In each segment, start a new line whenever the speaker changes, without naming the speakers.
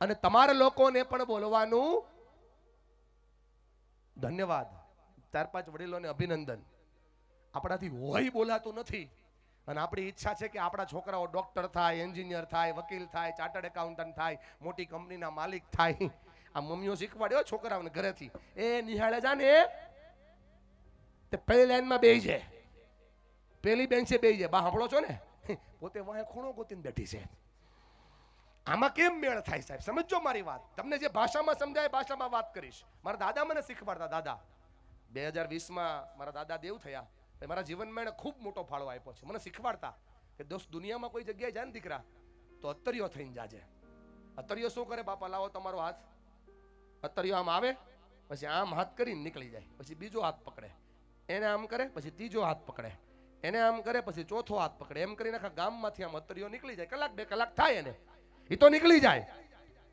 અને તમારા લોકોને પણ બોલવાનું ધન્યવાદ. 4-5 વડીલોને અભિનંદન. આપણાથી હોય બોલાતું નથી અને આપણી ઈચ્છા છે કે આપણા છોકરાઓ ડોક્ટર થાય, એન્જિનિયર થાય, વકીલ થાય, ચાર્ટર્ડ એકાઉન્ટન્ટ થાય, મોટી કંપનીના માલિક થાય. આ મમ્મીઓ શીખવાડ્યો છોકરાઓને ઘરેથી, એ નિહાળે જા ને તે પહેલી લાઈનમાં બેસી જાય, પેલી બેન્ચે બેસી જાય. બા સાંભળો છો ને, પોતે વાંહે ખૂણો ગોતીને બેઠી છે. આમાં કેમ મેળ થાય સાહેબ? સમજો મારી વાત. તમને જે ભાષામાં સમજાય ભાષામાં વાત કરીશ. મારા દાદા મને શીખવાડતા. દાદા 2020માં મારા દાદા દેવ થયા. મારા જીવનમાં એને ખૂબ મોટો ફાળો આપ્યો છે. મને શીખવાડતા કે દોસ્ત, દુનિયામાં કોઈ જગ્યાએ જાય ને દીકરા તો અત્તરિયો થઈને જાજે. અત્તરિયો શું કરે? બાપા લાવો તમારો હાથ. અત્તરિયો આમ આવે, પછી આમ હાથ કરીને નીકળી જાય, પછી બીજો હાથ પકડે, એને આમ કરે, પછી ત્રીજો હાથ પકડે, એને આમ કરે, પછી ચોથો હાથ પકડે. એમ કરીને આખા ગામમાંથી આમ અત્તરિયો નીકળી જાય. કલાક 2 કલાક થાય એને, એ તો નીકળી જાય.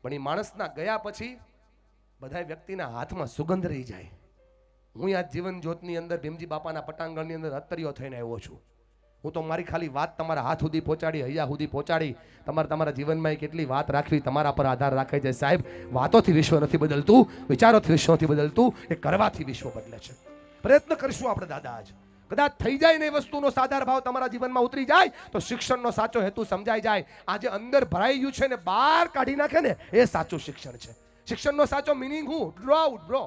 પણ એ માણસના ગયા પછી બધા વ્યક્તિના હાથમાં સુગંધ રહી જાય. હું આ જીવન જ્યોતની અંદર ભીમજી બાપાના પટાંગણની અંદર અત્તરિયો થઈને આવ્યો છું. હું તો મારી ખાલી વાત તમારા હાથ સુધી પહોંચાડી, હૈયા સુધી પહોંચાડી. તમારા જીવનમાં કેટલી વાત રાખવી તમારા પર આધાર રાખે છે સાહેબ. વાતોથી વિશ્વ નથી બદલતું, વિચારોથી વિશ્વ નથી બદલતું, એ કરવાથી વિશ્વ બદલે છે. પ્રયત્ન કરીશું આપણે દાદા. આજ કદાચ થઈ જાય ને એ વસ્તુનો સાધાર ભાવ તમારા જીવનમાં ઉતરી જાય તો શિક્ષણનો સાચો હેતુ સમજાઈ જાય. આજે અંદર ભરાઈ ગયું છે ને બહાર કાઢી નાખે ને એ સાચું શિક્ષણ છે. શિક્ષણનો સાચો મિનિંગ હું ડ્રો આઉટ બ્રો.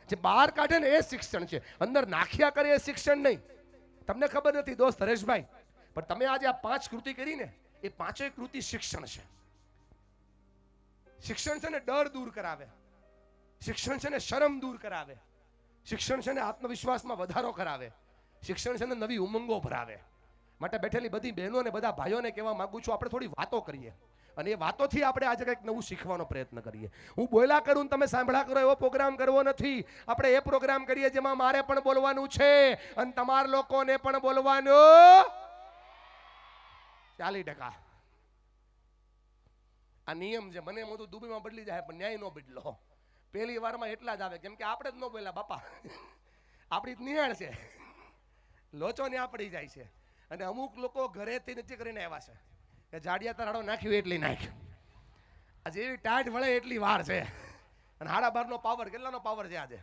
જે બહાર કાઢે ને એ શિક્ષણ છે, અંદર નાખ્યા કરે એ શિક્ષણ નહીં. તમને ખબર નથી દોસ્ત હરેશભાઈ, પણ તમે આજે આ 5 કૃતિ કરી ને, એ 5 કૃતિ શિક્ષણ છે. શિક્ષણ છે ને ડર દૂર કરાવે, શિક્ષણ છે ને શરમ દૂર કરાવે, શિક્ષણ છે ને આત્મવિશ્વાસમાં વધારો કરાવે, શિક્ષણ છે ને નવી ઉમંગો ભરાવે. માટે બેઠેલી બધી બહેનો અને બધા ભાઈઓને કહેવા માંગુ છું, આપણે થોડી વાતો કરીએ અને એ વાતોથી આપણે આજે કંઈક નવું શીખવાનો પ્રયત્ન કરીએ. હું બોલ્યા કરું તમે સાંભળ્યા કરો એવો પ્રોગ્રામ કરવો નથી. આપણે એ પ્રોગ્રામ કરીએ જેમાં મારે પણ બોલવાનું છે અને તમારા લોકોને પણ બોલવાનું 40%. આ નિયમ છે. મને મોટું દુબઈમાં બદલી જાય પણ ન્યાય નો બદલો. પહેલી વારમાં એટલા જ આવે, કેમ કે આપણે જ ન બોલ્યા બાપા. આપણી નિહાળ છે, લોચો ને આપડી જાય છે. અને અમુક લોકો ઘરેથી નથી કરીને આવ્યા છે કે જાડિયા તરાડો નાખ્યું એટલી નાખ્યું. આજે એવી ટાઈટ વળે એટલી વાર છે. અને 12:30નો પાવર, કેટલાનો પાવર છે આજે?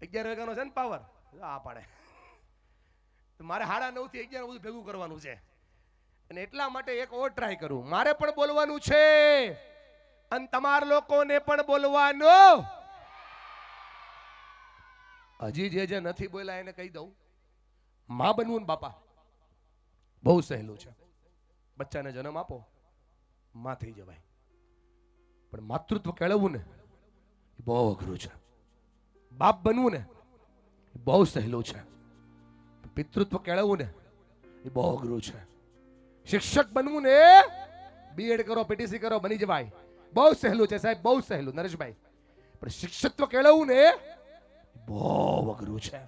11 વાગ્યાનો છે ને પાવર. આ પાડે મારે 9:30 થી 11 બધું ભેગું કરવાનું છે. અને એટલા માટે એક ઓર ટ્રાય કરું. મારે પણ બોલવાનું છે અને તમારા લોકોને પણ બોલવાનું. હજી જે નથી બોલ્યા એને કહી દઉં, માં બનવું ને બાપા બહુ સહેલું છે. બચ્ચાને જન્મ આપો, માં થઈ જવાય. પણ માતૃત્વ કેળવવું ને એ બહુ અઘરું છે. બાપ બનવું ને એ બહુ સહેલું છે. પિતૃત્વ કેળવવું ને એ બહુ અઘરું છે. શિક્ષક બનવું ને, બીએડ કરો, પીટીસી કરો, બની જવાય, બહુ સહેલું છે સાહેબ, બહુ સહેલું નરેશભાઈ. પણ શિક્ષકત્વ કેળવવું ને બહુ અઘરું છે.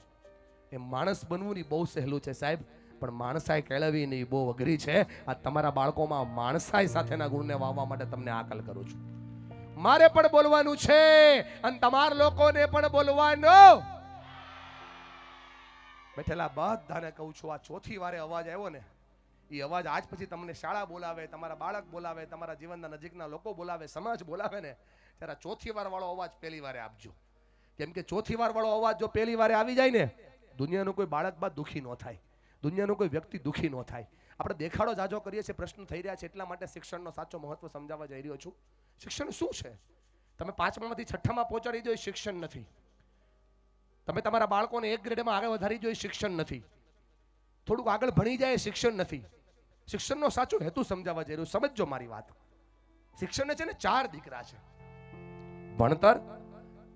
એ માણસ બનવું ને બહુ સહેલું છે સાહેબ, પણ માણસાઈ કેળવવી ને બહુ અઘરી છે. આ તમારા બાળકોમાં માણસાઈ સાથેના ગુણને વાવવા માટે તમને આકલ કરું છું. મારે પણ બોલવાનું છે અને તમારા લોકોને પણ બોલવાનું. બેઠેલા બધાને કહું છું, આ ચોથી વારે અવાજ આવ્યો ને, એ અવાજ આજ પછી તમને શાળા બોલાવે, તમારા બાળક બોલાવે, તમારા જીવનના નજીકના લોકો બોલાવે, સમાજ બોલાવે ને, ત્યારે ચોથી વાર વાળો અવાજ પહેલી વારે આપજો. કેમ કે ચોથી વાર વાળો અવાજ જો પહેલી વારે આવી જાય ને, દુનિયાનું કોઈ બાળક બાદ દુઃખી ન થાય, દુનિયાનું કોઈ વ્યક્તિ દુઃખી ન થાય. આપણે દેખાડો જાજો કરીએ છીએ, પ્રશ્ન થઈ રહ્યા છે. એટલા માટે શિક્ષણનો સાચો મહત્વ સમજાવવા જઈ રહ્યો છું. શિક્ષણ શું છે? તમે 5મામાંથી 6મામાં પહોંચાડી દો, શિક્ષણ નથી. તમે તમારા બાળકોને 1 ગ્રેડમાં આગળ વધારી દો, શિક્ષણ નથી. થોડુંક આગળ ભણી જાય, શિક્ષણ નથી. શિક્ષણનો સાચો હેતુ સમજાવવા જઈ રહ્યો. સમજો મારી વાત. શિક્ષણને છે ને 4 દીકરા છે: ભણતર,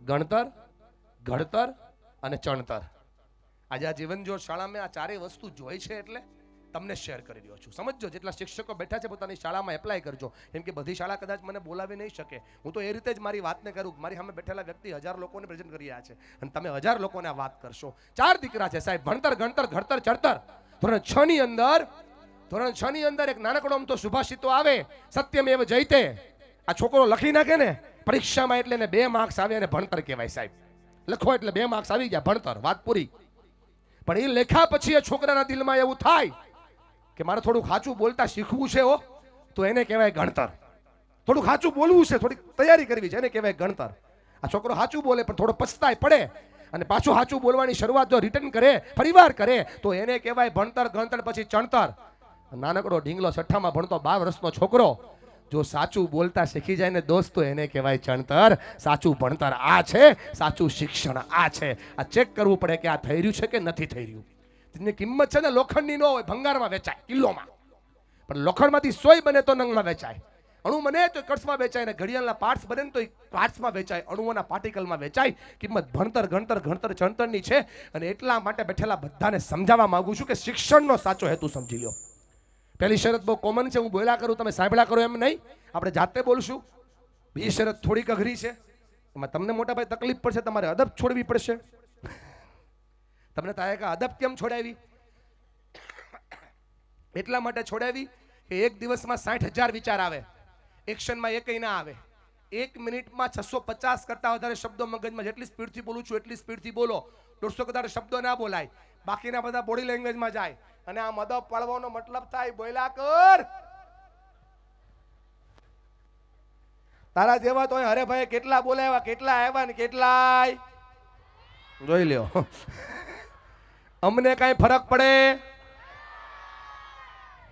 ગણતર, ઘડતર અને ચણતર. આજે આ જીવન જો શાળામાં આ 4 વસ્તુ જોઈ છે એટલે તમને શેર કરી રહ્યો છું. સમજો, જેટલા શિક્ષકો બેઠા છે પોતાની શાળામાં એપ્લાય કરજો. કેમ કે બધી શાળા કદાચ મને બોલાવી નહીં શકે. હું તો એ રીતે જ મારી વાતને કરું. મારી સામે બેઠેલા વ્યક્તિ 1000 લોકોને પ્રેઝન્ટ કરી રહ્યા છે અને તમે 1000 લોકોને આ વાત કરશો. 4 દીકરા છે સાહેબ: ભણતર, ગણતર, ઘડતર, ચડતર. ધોરણ 6 ની અંદર એક નાનકડો આમ તો સુભાષિતો આવે, સત્યમેવ જયતે. આ છોકરો લખી નાખે ને પરીક્ષામાં એટલે એને 2 માર્ક્સ આવે અને ભણતર કહેવાય સાહેબ. લખો એટલે 2 માર્ક્સ આવી ગયા, ભણતર, વાત પૂરી. પણ એ લેખા પછી એ છોકરાના દિલમાં એવું થાય કે મારે થોડું સાચું બોલતા શીખવું છે હો, તો એને કહેવાય ગણતર. થોડું સાચું બોલવું છે, થોડી તૈયારી કરવી છે, એને કહેવાય ગણતર. આ છોકરો સાચું બોલે પણ થોડો પછતાય પડે અને પાછું સાચું બોલવાની શરૂઆત જો રિટર્ન કરે, ફરીવાર કરે, તો એને કહેવાય ભણતર, ગણતર પછી ચણતર. નાનકડો ઢીંગલો 6ઠામાં ભણતો 12 વર્ષનો છોકરો જો સાચું બોલતા શીખી જાય ને દોસ્તો, એને કહેવાય ચણતર. સાચું ભણતર આ છે, સાચું શિક્ષણ આ છે. આ ચેક કરવું પડે કે આ થઈ રહ્યું છે કે નથી થઈ રહ્યું. તેની કિંમત છે ને લોખંડની ન હોય, ભંગારમાં વેચાય, કિલ્લોમાં. પણ લોખંડમાંથી સોય બને તો નંગમાં વેચાય, અણુ બને તો કળશમાં વેચાય, ને ઘડિયાળના પાર્ટ્સ બને તો પાર્ટ્સમાં વેચાય, અણુઓના પાર્ટિકલમાં વેચાય. કિંમત ભણતર, ગણતર, ગણતર, ચણતરની છે. અને એટલા માટે બેઠેલા બધાને સમજાવવા માંગુ છું કે શિક્ષણનો સાચો હેતુ સમજી લો. પહેલી શરત બહુ કોમન છે, હું બોલ્યા કરું તમે સાંભળ્યા કરો એમ નહીં, આપણે જાતે બોલશું. બીજી શરત થોડીક અઘરી છે, એમાં તમને મોટા ભાઈ તકલીફ પડશે, તમારે અદબ છોડવી પડશે. તમને થાય કે અદબ કેમ છોડાવી? એટલા માટે છોડાવી કે એક દિવસમાં 60,000 વિચાર આવે, એક્શનમાં એકય ના આવે. 1 મિનિટમાં 650 કરતા વધારે શબ્દો મગજમાં, જેટલી સ્પીડથી બોલું છું એટલી સ્પીડથી બોલો. 150 કરતા શબ્દો ના બોલાય, બાકીના બધા બોડી લેંગ્વેજમાં જાય. અને આ મદબ પાડવાનો મતલબ થાય બોલ્યા કર. તારા જેવા તો અરે ભાઈ કેટલા બોલાવ્યા, કેટલા આવ્યા ને કેટલાય જોઈ લ્યો. અમને કઈ ફરક પડે?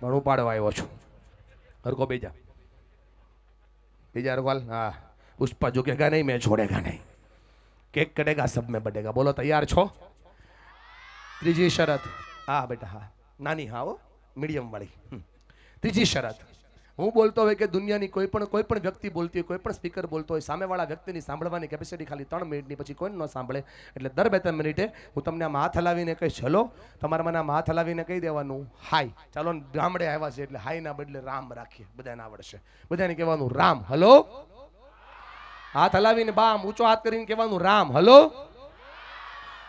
ભણું પાડવા આવ્યો છું. હરકો બેજા રખવાલ. હા, પુષ્પા झुकेगा नहीं, मैं छोड़ेगा नहीं, केक कटेगा सब में बढ़ेगा. बोलो तैयार છો? ત્રીજી શરત. હા બેટા, હા નાની, હા હો મીડિયમ વાળી. ત્રીજી શરત, હું બોલતો હોય કે દુનિયાની કોઈ પણ વ્યક્તિ બોલતી હોય, કોઈ પણ સ્પીકર બોલતો હોય, સામેવાળા વ્યક્તિની સાંભળવાની કેપેસિટી ખાલી 3 મિનિટની, પછી કોઈ ન સાંભળે. એટલે દર 2-3 મિનિટે હું તમને આમ હાથ હલાવીને કહીશ ચલો, તમારે મને આમ હાથ હલાવીને કહી દેવાનું હાય. ચાલો ગામડે આવ્યા છે એટલે હાય ના બદલે રામ રાખીએ, બધાને આવડશે. બધાને કહેવાનું રામ હલો. હાથ હલાવીને બામ ઊંચો હાથ કરીને કહેવાનું રામ હલો.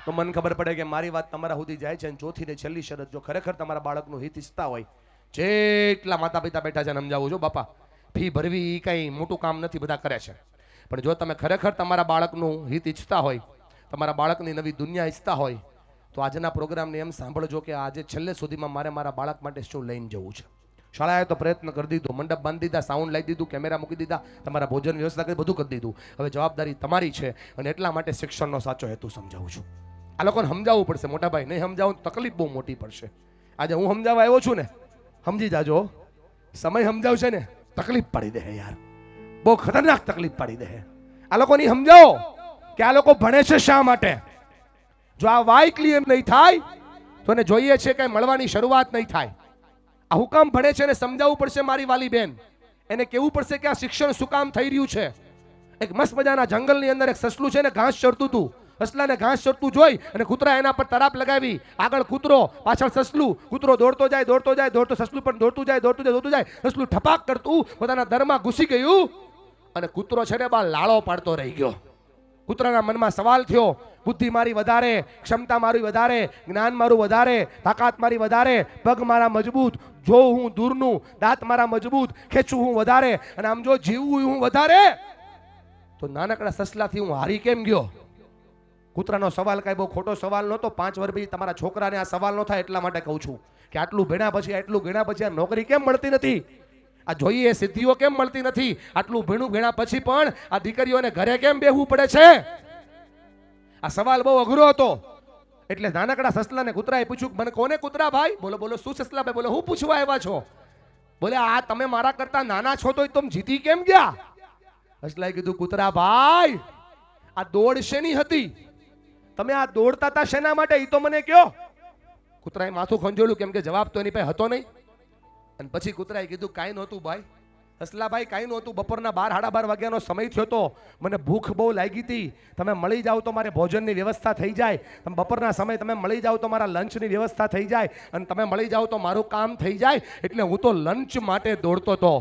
તો મને ખબર પડે કે મારી વાત તમારા સુધી જાય છે. અને ચોથી ને છેલ્લી શરત, જો ખરેખર તમારા બાળકનું હિત ઈચ્છતા હોય, જેટલા માતા પિતા બેઠા છે સમજાવું છું બાપા, ફી ભરવી એ કઈ મોટું કામ નથી, બધા કરે છે. પણ જો તમે ખરેખર તમારા બાળકનું હિત ઈચ્છતા હોય, તમારા બાળકની નવી દુનિયા ઈચ્છતા હોય, તો આજના પ્રોગ્રામને એમ સાંભળજો કે આજે છેલ્લે સુધીમાં મારે મારા બાળક માટે શું લઈને જવું છે. શાળાએ તો પ્રયત્ન કરી દીધો, મંડપ બાંધી દીધા, સાઉન્ડ લાવી દીધું, કેમેરા મૂકી દીધા, તમારા ભોજન વ્યવસ્થા કરી, બધું કરી દીધું. હવે જવાબદારી તમારી છે. અને એટલા માટે શિક્ષણનો સાચો હેતુ સમજાવું છું. આ લોકોને સમજાવવું પડશે મોટા ભાઈ, નહીં સમજાવું તકલીફ બહુ મોટી પડશે. આજે હું સમજાવવા આવ્યો છું ને, સમજી જાજો. સમય સમજાવશે ને તકલીફ પાડી દે યાર, બહુ ખતરનાક તકલીફ પાડી દે. આ લોકોની સમજાવો કે આ લોકો ભણે છે શા માટે. જો આ વાય ક્લિયર નહીં થાય તો એને જોઈએ છે કે મળવાની શરૂઆત નહીં થાય. આ હુકામ ભણે છે ને સમજાવવું પડશે મારી વાલી બેન, એને કહેવું પડશે કે આ શિક્ષણ શું કામ થઈ રહ્યું છે. એક મસ્ત મજાના જંગલની અંદર એક સસલું છે ને ઘાસ ચરતું હતું. સસલાને ઘાસ ચરતું જોઈ અને કૂતરા એના પર તરાપ લગાવી. આગળ કૂતરો, પાછળ સસલું. કૂતરો દોડતો જાય, દોડતો જાય, દોડતો, સસલું પણ દોડતું જાય, દોડતું જાય, દોડતું જાય. સસલું ઠપાક કરતું પોતાના દરમાં ઘૂસી ગયું અને કૂતરો છે ને બા લાળો પાડતો રહી ગયો. કૂતરાના મનમાં સવાલ થયો, બુદ્ધિ મારી વધારે, ક્ષમતા મારી વધારે, જ્ઞાન મારું વધારે, તાકાત મારી વધારે, પગ મારા મજબૂત, જો હું દૂરનું, દાંત મારા મજબૂત, ખેંચું હું વધારે, અને આમ જો જીવવું હું વધારે, તો નાનકડા સસલાથી હું હારી કેમ ગયો? કૂતરાનો સવાલ કઈ બહુ ખોટો સવાલ નહોતો. 5 વર્ષ પછી તમારા છોકરાને આ સવાલ ન થાય એટલા માટે કહું છું કે આટલું ભણ્યા પછી, આટલું ભણ્યા પછી આ નોકરી કેમ મળતી નથી? આ જોઈએ સિદ્ધિઓ કેમ મળતી નથી? આટલું ભણ્યા પછી પણ આ દીકરીઓને ઘરે કેમ બેહવું પડે છે? આ સવાલ બહુ અઘરો હતો. એટલે નાનકડા સસલાને કૂતરાએ પૂછ્યું, મને કોને કૂતરા ભાઈ? બોલો બોલો શું સસલા ભાઈ? બોલો હું પૂછવા આવ્યા છો? બોલે આ તમે મારા કરતા નાના છો તો તમે જીતી કેમ ગયા? સસલાએ કીધું, કૂતરા ભાઈ આ દોડ શેની હતી? તમે આ દોડતા હતા શેના માટે એ તો મને કયો. કૂતરાએ માથું ખંજોળ્યું કેમ કે જવાબ તો એની પાસે હતો નહીં. અને પછી કૂતરાએ કીધું, કાંઈ નહોતું ભાઈ. સસલાભાઈ કાંઈ નહોતું, બપોરના 12-12 વાગ્યાનો સમય થયો તો, મને ભૂખ બહુ લાગી હતી. તમે મળી જાઓ તો મારે ભોજનની વ્યવસ્થા થઈ જાય. તમે બપોરના સમય તમે મળી જાઓ તો મારા લંચની વ્યવસ્થા થઈ જાય, અને તમે મળી જાઓ તો મારું કામ થઈ જાય. એટલે હું તો લંચ માટે દોડતો હતો.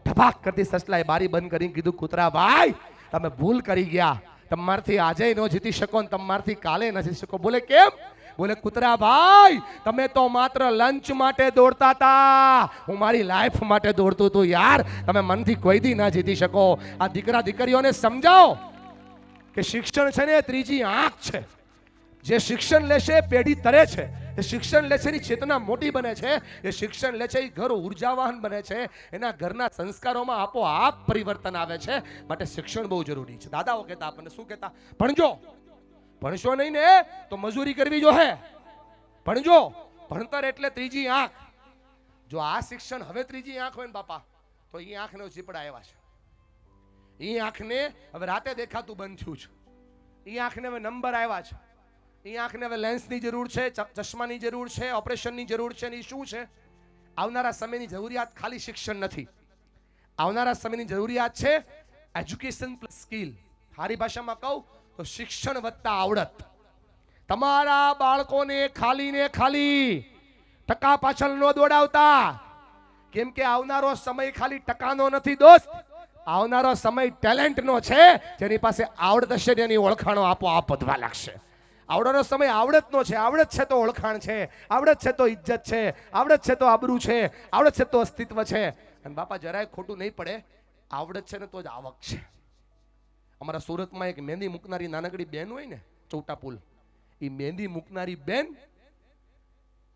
ઢબાક કરતી સસલાએ બારી બંધ કરીને કીધું, કૂતરા ભાઈ તમે ભૂલ કરી ગયા. તમારથી આજે ન જીતી શકો ને તમારથી કાલે ન જીતી શકો. બોલે કેમ? બોલે કૂતરા ભાઈ તમે તો માત્ર લંચ માટે દોડતા હતા, હું મારી લાઈફ માટે દોડતો હતો યાર. તમે મનથી કોઈ દી ના જીતી શકો. આ દીકરા દીકરીઓને સમજાવો કે શિક્ષણ છે ને ત્રીજી આંખ છે. જે શિક્ષણ લેશે પેઢી તરે છે, એ શિક્ષણ લે છે એની ચેતના મોટી બને છે, એ શિક્ષણ લે છે એ ઘર ઉર્જાવાન બને છે, એના ઘરના સંસ્કારોમાં આપોઆપ પરિવર્તન આવે છે. માટે શિક્ષણ બહુ જરૂરી છે. દાદાઓ કહેતા, આપણને શું કહેતા? ભણજો. ભણશો નહીં ને તો મજૂરી કરવી જોઈએ. ભણજો. ભણતર એટલે ત્રીજી આંખ. જો આ શિક્ષણ હવે ત્રીજી આંખ હોય ને બાપા, તો એ આંખને ચીપડા એવા છે. એ આંખને હવે રાતે દેખાતું બંધ થયું છે. એ આંખને હવે નંબર આવ્યા છે. એ આંખને હવે લેન્સની જરૂર છે, ચશ્માની જરૂર છે, ઓપરેશનની જરૂર છે. એ શું છે? આવનારા સમયની જરૂરિયાત ખાલી શિક્ષણ નથી. આવનારા સમયની જરૂરિયાત છે એજ્યુકેશન પ્લસ સ્કિલ. સારી ભાષામાં કહું તો શિક્ષણ વત્તા આવડત. તમારા બાળકોને ખાલી ટકા પાછળ ન દોડાવતા, કેમ કે આવનારો સમય ખાલી ટકાનો નથી દોસ્ત. આવનારો સમય ટેલેન્ટનો છે. જેની પાસે આવડત હશે તેની ઓળખાણો આપોઆપ વધવા લાગશે. આવડનો સમય આવડતનો છે. આવડત છે તો ઓળખાણ છે, આવડત છે તો ઇજ્જત છે, આવડત છે તો આબરૂ છે, આવડત છે તો અસ્તિત્વ છે. અને બાપા જરાય ખોટું નહીં પડે, આવડત છે ને તો જ આવક છે. અમારા સુરતમાં એક મહેંદી મૂકનારી નાનકડી બેન હોય ને, ચોટા પુલ, એ મહેંદી મૂકનારી બેન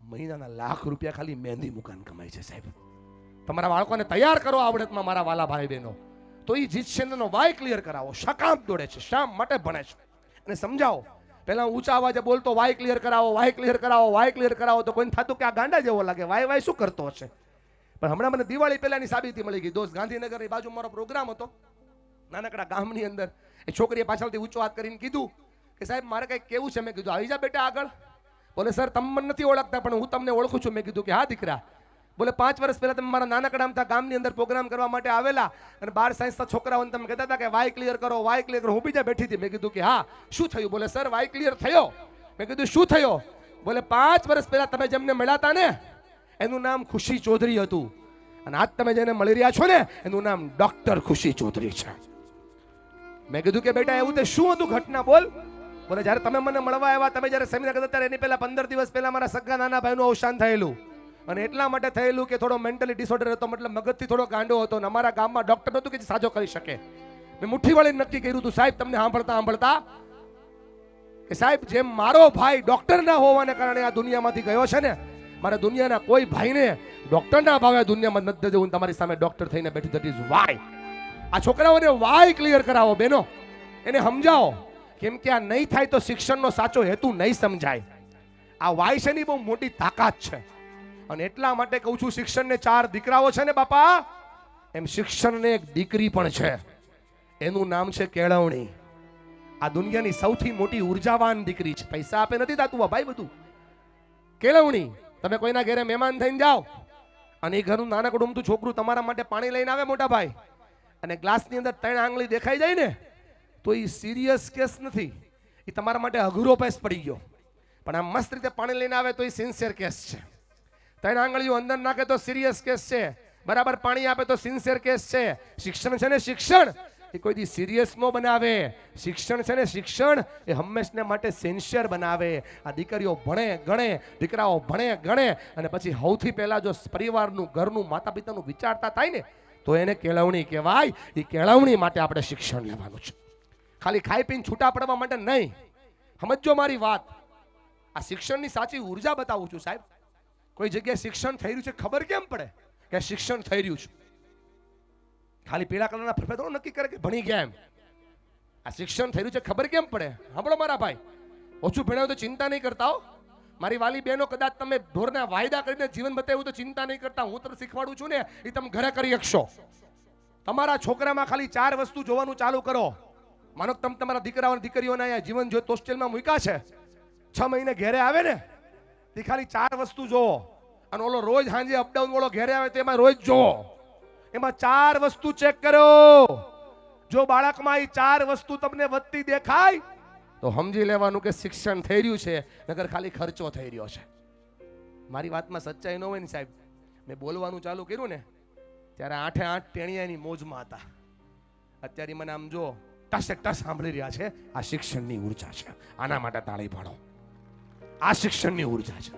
મહિનાના લાખ રૂપિયા ખાલી મહેંદી મુકાન કમાય છે. સાહેબ, તમારા બાળકોને તૈયાર કરો આવડતમાં, મારા વાલા ભાઈ બહેનો. તો એ જીતશે એનો વાય ક્લિયર કરાવો. શા કામ દોડે છે, શા માટે ભણે છે, અને સમજાવો. પહેલા ઊંચા અવાજે બોલતો વાય ક્લિયર કરાવો, વાય ક્લિયર કરાવો, વાય ક્લિયર કરાવો, તો કોઈને થતું કે આ ગાંડા જેવો લાગે, વાય વાય શું કરતો હશે. પણ હમણાં મને દિવાળી પહેલાની સાબિતી મળી ગઈ દોસ્ત. ગાંધીનગરની બાજુ મારો પ્રોગ્રામ હતો, નાનકડા ગામની અંદર. એ છોકરીએ પાછળથી ઊંચો હાથ કરીને કીધું કે સાહેબ મારે કંઈક કેવું છે. મેં કીધું આવી જા બેટા આગળ. બોલે સર તમે મને નથી ઓળખતા પણ હું તમને ઓળખું છું. મેં કીધું કે હા દીકરા. બોલે 5 વર્ષ પહેલા તમે મારા નાનકડા ગામની અંદર પ્રોગ્રામ કરવા માટે આવેલા અને 12 સાયન્સના છોકરાઓને તમે કહેતા હતા કે વાય ક્લિયર કરો, વાય ક્લિયર કરો. હું બીજા બેઠી હતી. મેં કીધું કે હા શું થયું? બોલે સર વાય ક્લિયર થયો. મેં કીધું શું થયો? બોલે 5 વર્ષ પહેલા તમે જેમને મળ્યા હતા ને એનું નામ ખુશી ચૌધરી હતું, અને આજ તમે જેને મળી રહ્યા છો ને એનું નામ ડોક્ટર ખુશી ચૌધરી છે. મેં કીધું કે બેટા એવું તે શું હતું ઘટના? બોલ. બોલે જ્યારે તમે મને મળવા આવ્યા, તમે જ્યારે સેમિનાર કરતા ત્યારે એની પહેલા 15 દિવસ પહેલા મારા સગા નાના ભાઈનું અવસાન થયેલું, અને એટલા માટે થયેલું કે થોડો મેન્ટલી ડિસઓર્ડર હતો, મતલબ મગજથી થોડો ગાંડો હતો, અને અમારા ગામમાં ડોક્ટર નહોતું કે જે સાજો કરી શકે. મેં મુઠ્ઠી વાળીને નક્કી કર્યું હતું સાહેબ તમને સાંભળતા કે સાહેબ જેમ મારો ભાઈ ડોક્ટર ના હોવાને કારણે આ દુનિયામાંથી ગયો છે ને, મારા દુનિયાના કોઈ ભાઈને ડોક્ટર ના ભાવે દુનિયામાં નથી જવું. તમારી સામે ડોક્ટર થઈને બેઠું. That is why. આ છોકરાઓને વાય ક્લિયર કરાવો બહેનો, એને સમજાવો. કેમ કે આ નહીં થાય તો શિક્ષણનો સાચો હેતુ નહીં સમજાય. આ વાય છે ની બહુ મોટી તાકાત છે. અને એટલા માટે કહું છું શિક્ષણને 4 દીકરાઓ છે ને બાપા, એમ શિક્ષણને એક દીકરી પણ છે. એનું નામ છે કેળવણી. આ દુનિયાની સૌથી મોટી ઉર્જાવાન દીકરી છે. પૈસા આપે નથી થતું ભાઈ બધું. કેળવણી. તમે કોઈના ઘરે મહેમાન થઈને જાઓ અને એ ઘરનું નાનકડું અમથું છોકરું તમારા માટે પાણી લઈને આવે મોટા ભાઈ, અને ગ્લાસની અંદર 3 આંગળી દેખાઈ જાય ને તો એ સિરિયસ કેસ નથી, એ તમારા માટે અઘરો પેસ પડી ગયો. પણ આમ મસ્ત રીતે પાણી લઈને આવે તો એ સિન્સિયર કેસ છે. 3 આંગળીઓ અંદર નાખે તો સિરિયસ કેસ છે, બરાબર પાણી આપે તો સિન્સિયર કેસ છે. શિક્ષણ છે ને શિક્ષણ એ કોઈ દી સિરિયસ નો બનાવે. શિક્ષણ છે ને શિક્ષણ એ હંમેશને માટે સિન્સિયર બનાવે. આ દીકરીઓ ભણે ગણે, દીકરાઓ ભણે ગણે, અને પછી સૌથી પહેલા જો પરિવારનું ઘરનું માતા પિતાનું વિચારતા થાય ને તો એને કેળવણી કહેવાય. એ કેળવણી માટે આપણે શિક્ષણ લેવાનું છે, ખાલી ખાઈ પીને છૂટા પડવા માટે નહીં. સમજો મારી વાત. આ શિક્ષણની સાચી ઉર્જા બતાવું છું સાહેબ. કોઈ જગ્યાએ શિક્ષણ થઈ રહ્યું છે ખબર કેમ પડે કે શિક્ષણ થઈ રહ્યું છે? ખાલી પીળા કલરના ફરફે થોડું નક્કી કરે કે ભણી ગયા એમ. આ શિક્ષણ થઈ રહ્યું છે ખબર કેમ પડે? સાંભળો મારા ભાઈ, ઓછું ભણાવ્યું તો ચિંતા નહીં કરતા હો. મારી વાલી બહેનો, કદાચ તમે ઢોરના વાયદા કરીને જીવન બતાવ્યું તો ચિંતા નહીં કરતા. હું તમને શીખવાડું છું ને એ તમે ઘરે કરી શકશો. તમારા છોકરામાં ખાલી 4 વસ્તુ જોવાનું ચાલુ કરો. માનો તમે તમારા દીકરાઓ અને દીકરીઓને અહીંયા જીવન જ્યોત હોસ્ટેલમાં મૂક્યા છે, 6 મહિને ઘેરે આવે ને તે ખાલી 4 વસ્તુ જોવો. અને ઓલો રોજ સાંજે અપડાઉન વાળો ઘેરે આવે તો એમાં રોજ જોવો. એમાં 4 વસ્તુ ચેક કરો. જો બાળકમાં એ 4 વસ્તુ તમને વધતી દેખાય તો સમજી લેવાનું કે શિક્ષણ થઈ રહ્યું છે, નકર ખાલી ખર્ચો થઈ રહ્યો છે. મારી વાતમાં સચ્ચાઈ ન હોય ને સાહેબ, મેં બોલવાનું ચાલુ કર્યું ને ત્યારે 8 ટેણિયાની મોજમાં હતા. અત્યારે મને આમ જો ટસે ટસ સાંભળી રહ્યા છે. આ શિક્ષણની ઉર્જા છે. આના માટે તાળી પાડો. આ શિક્ષણની ઉર્જા છે.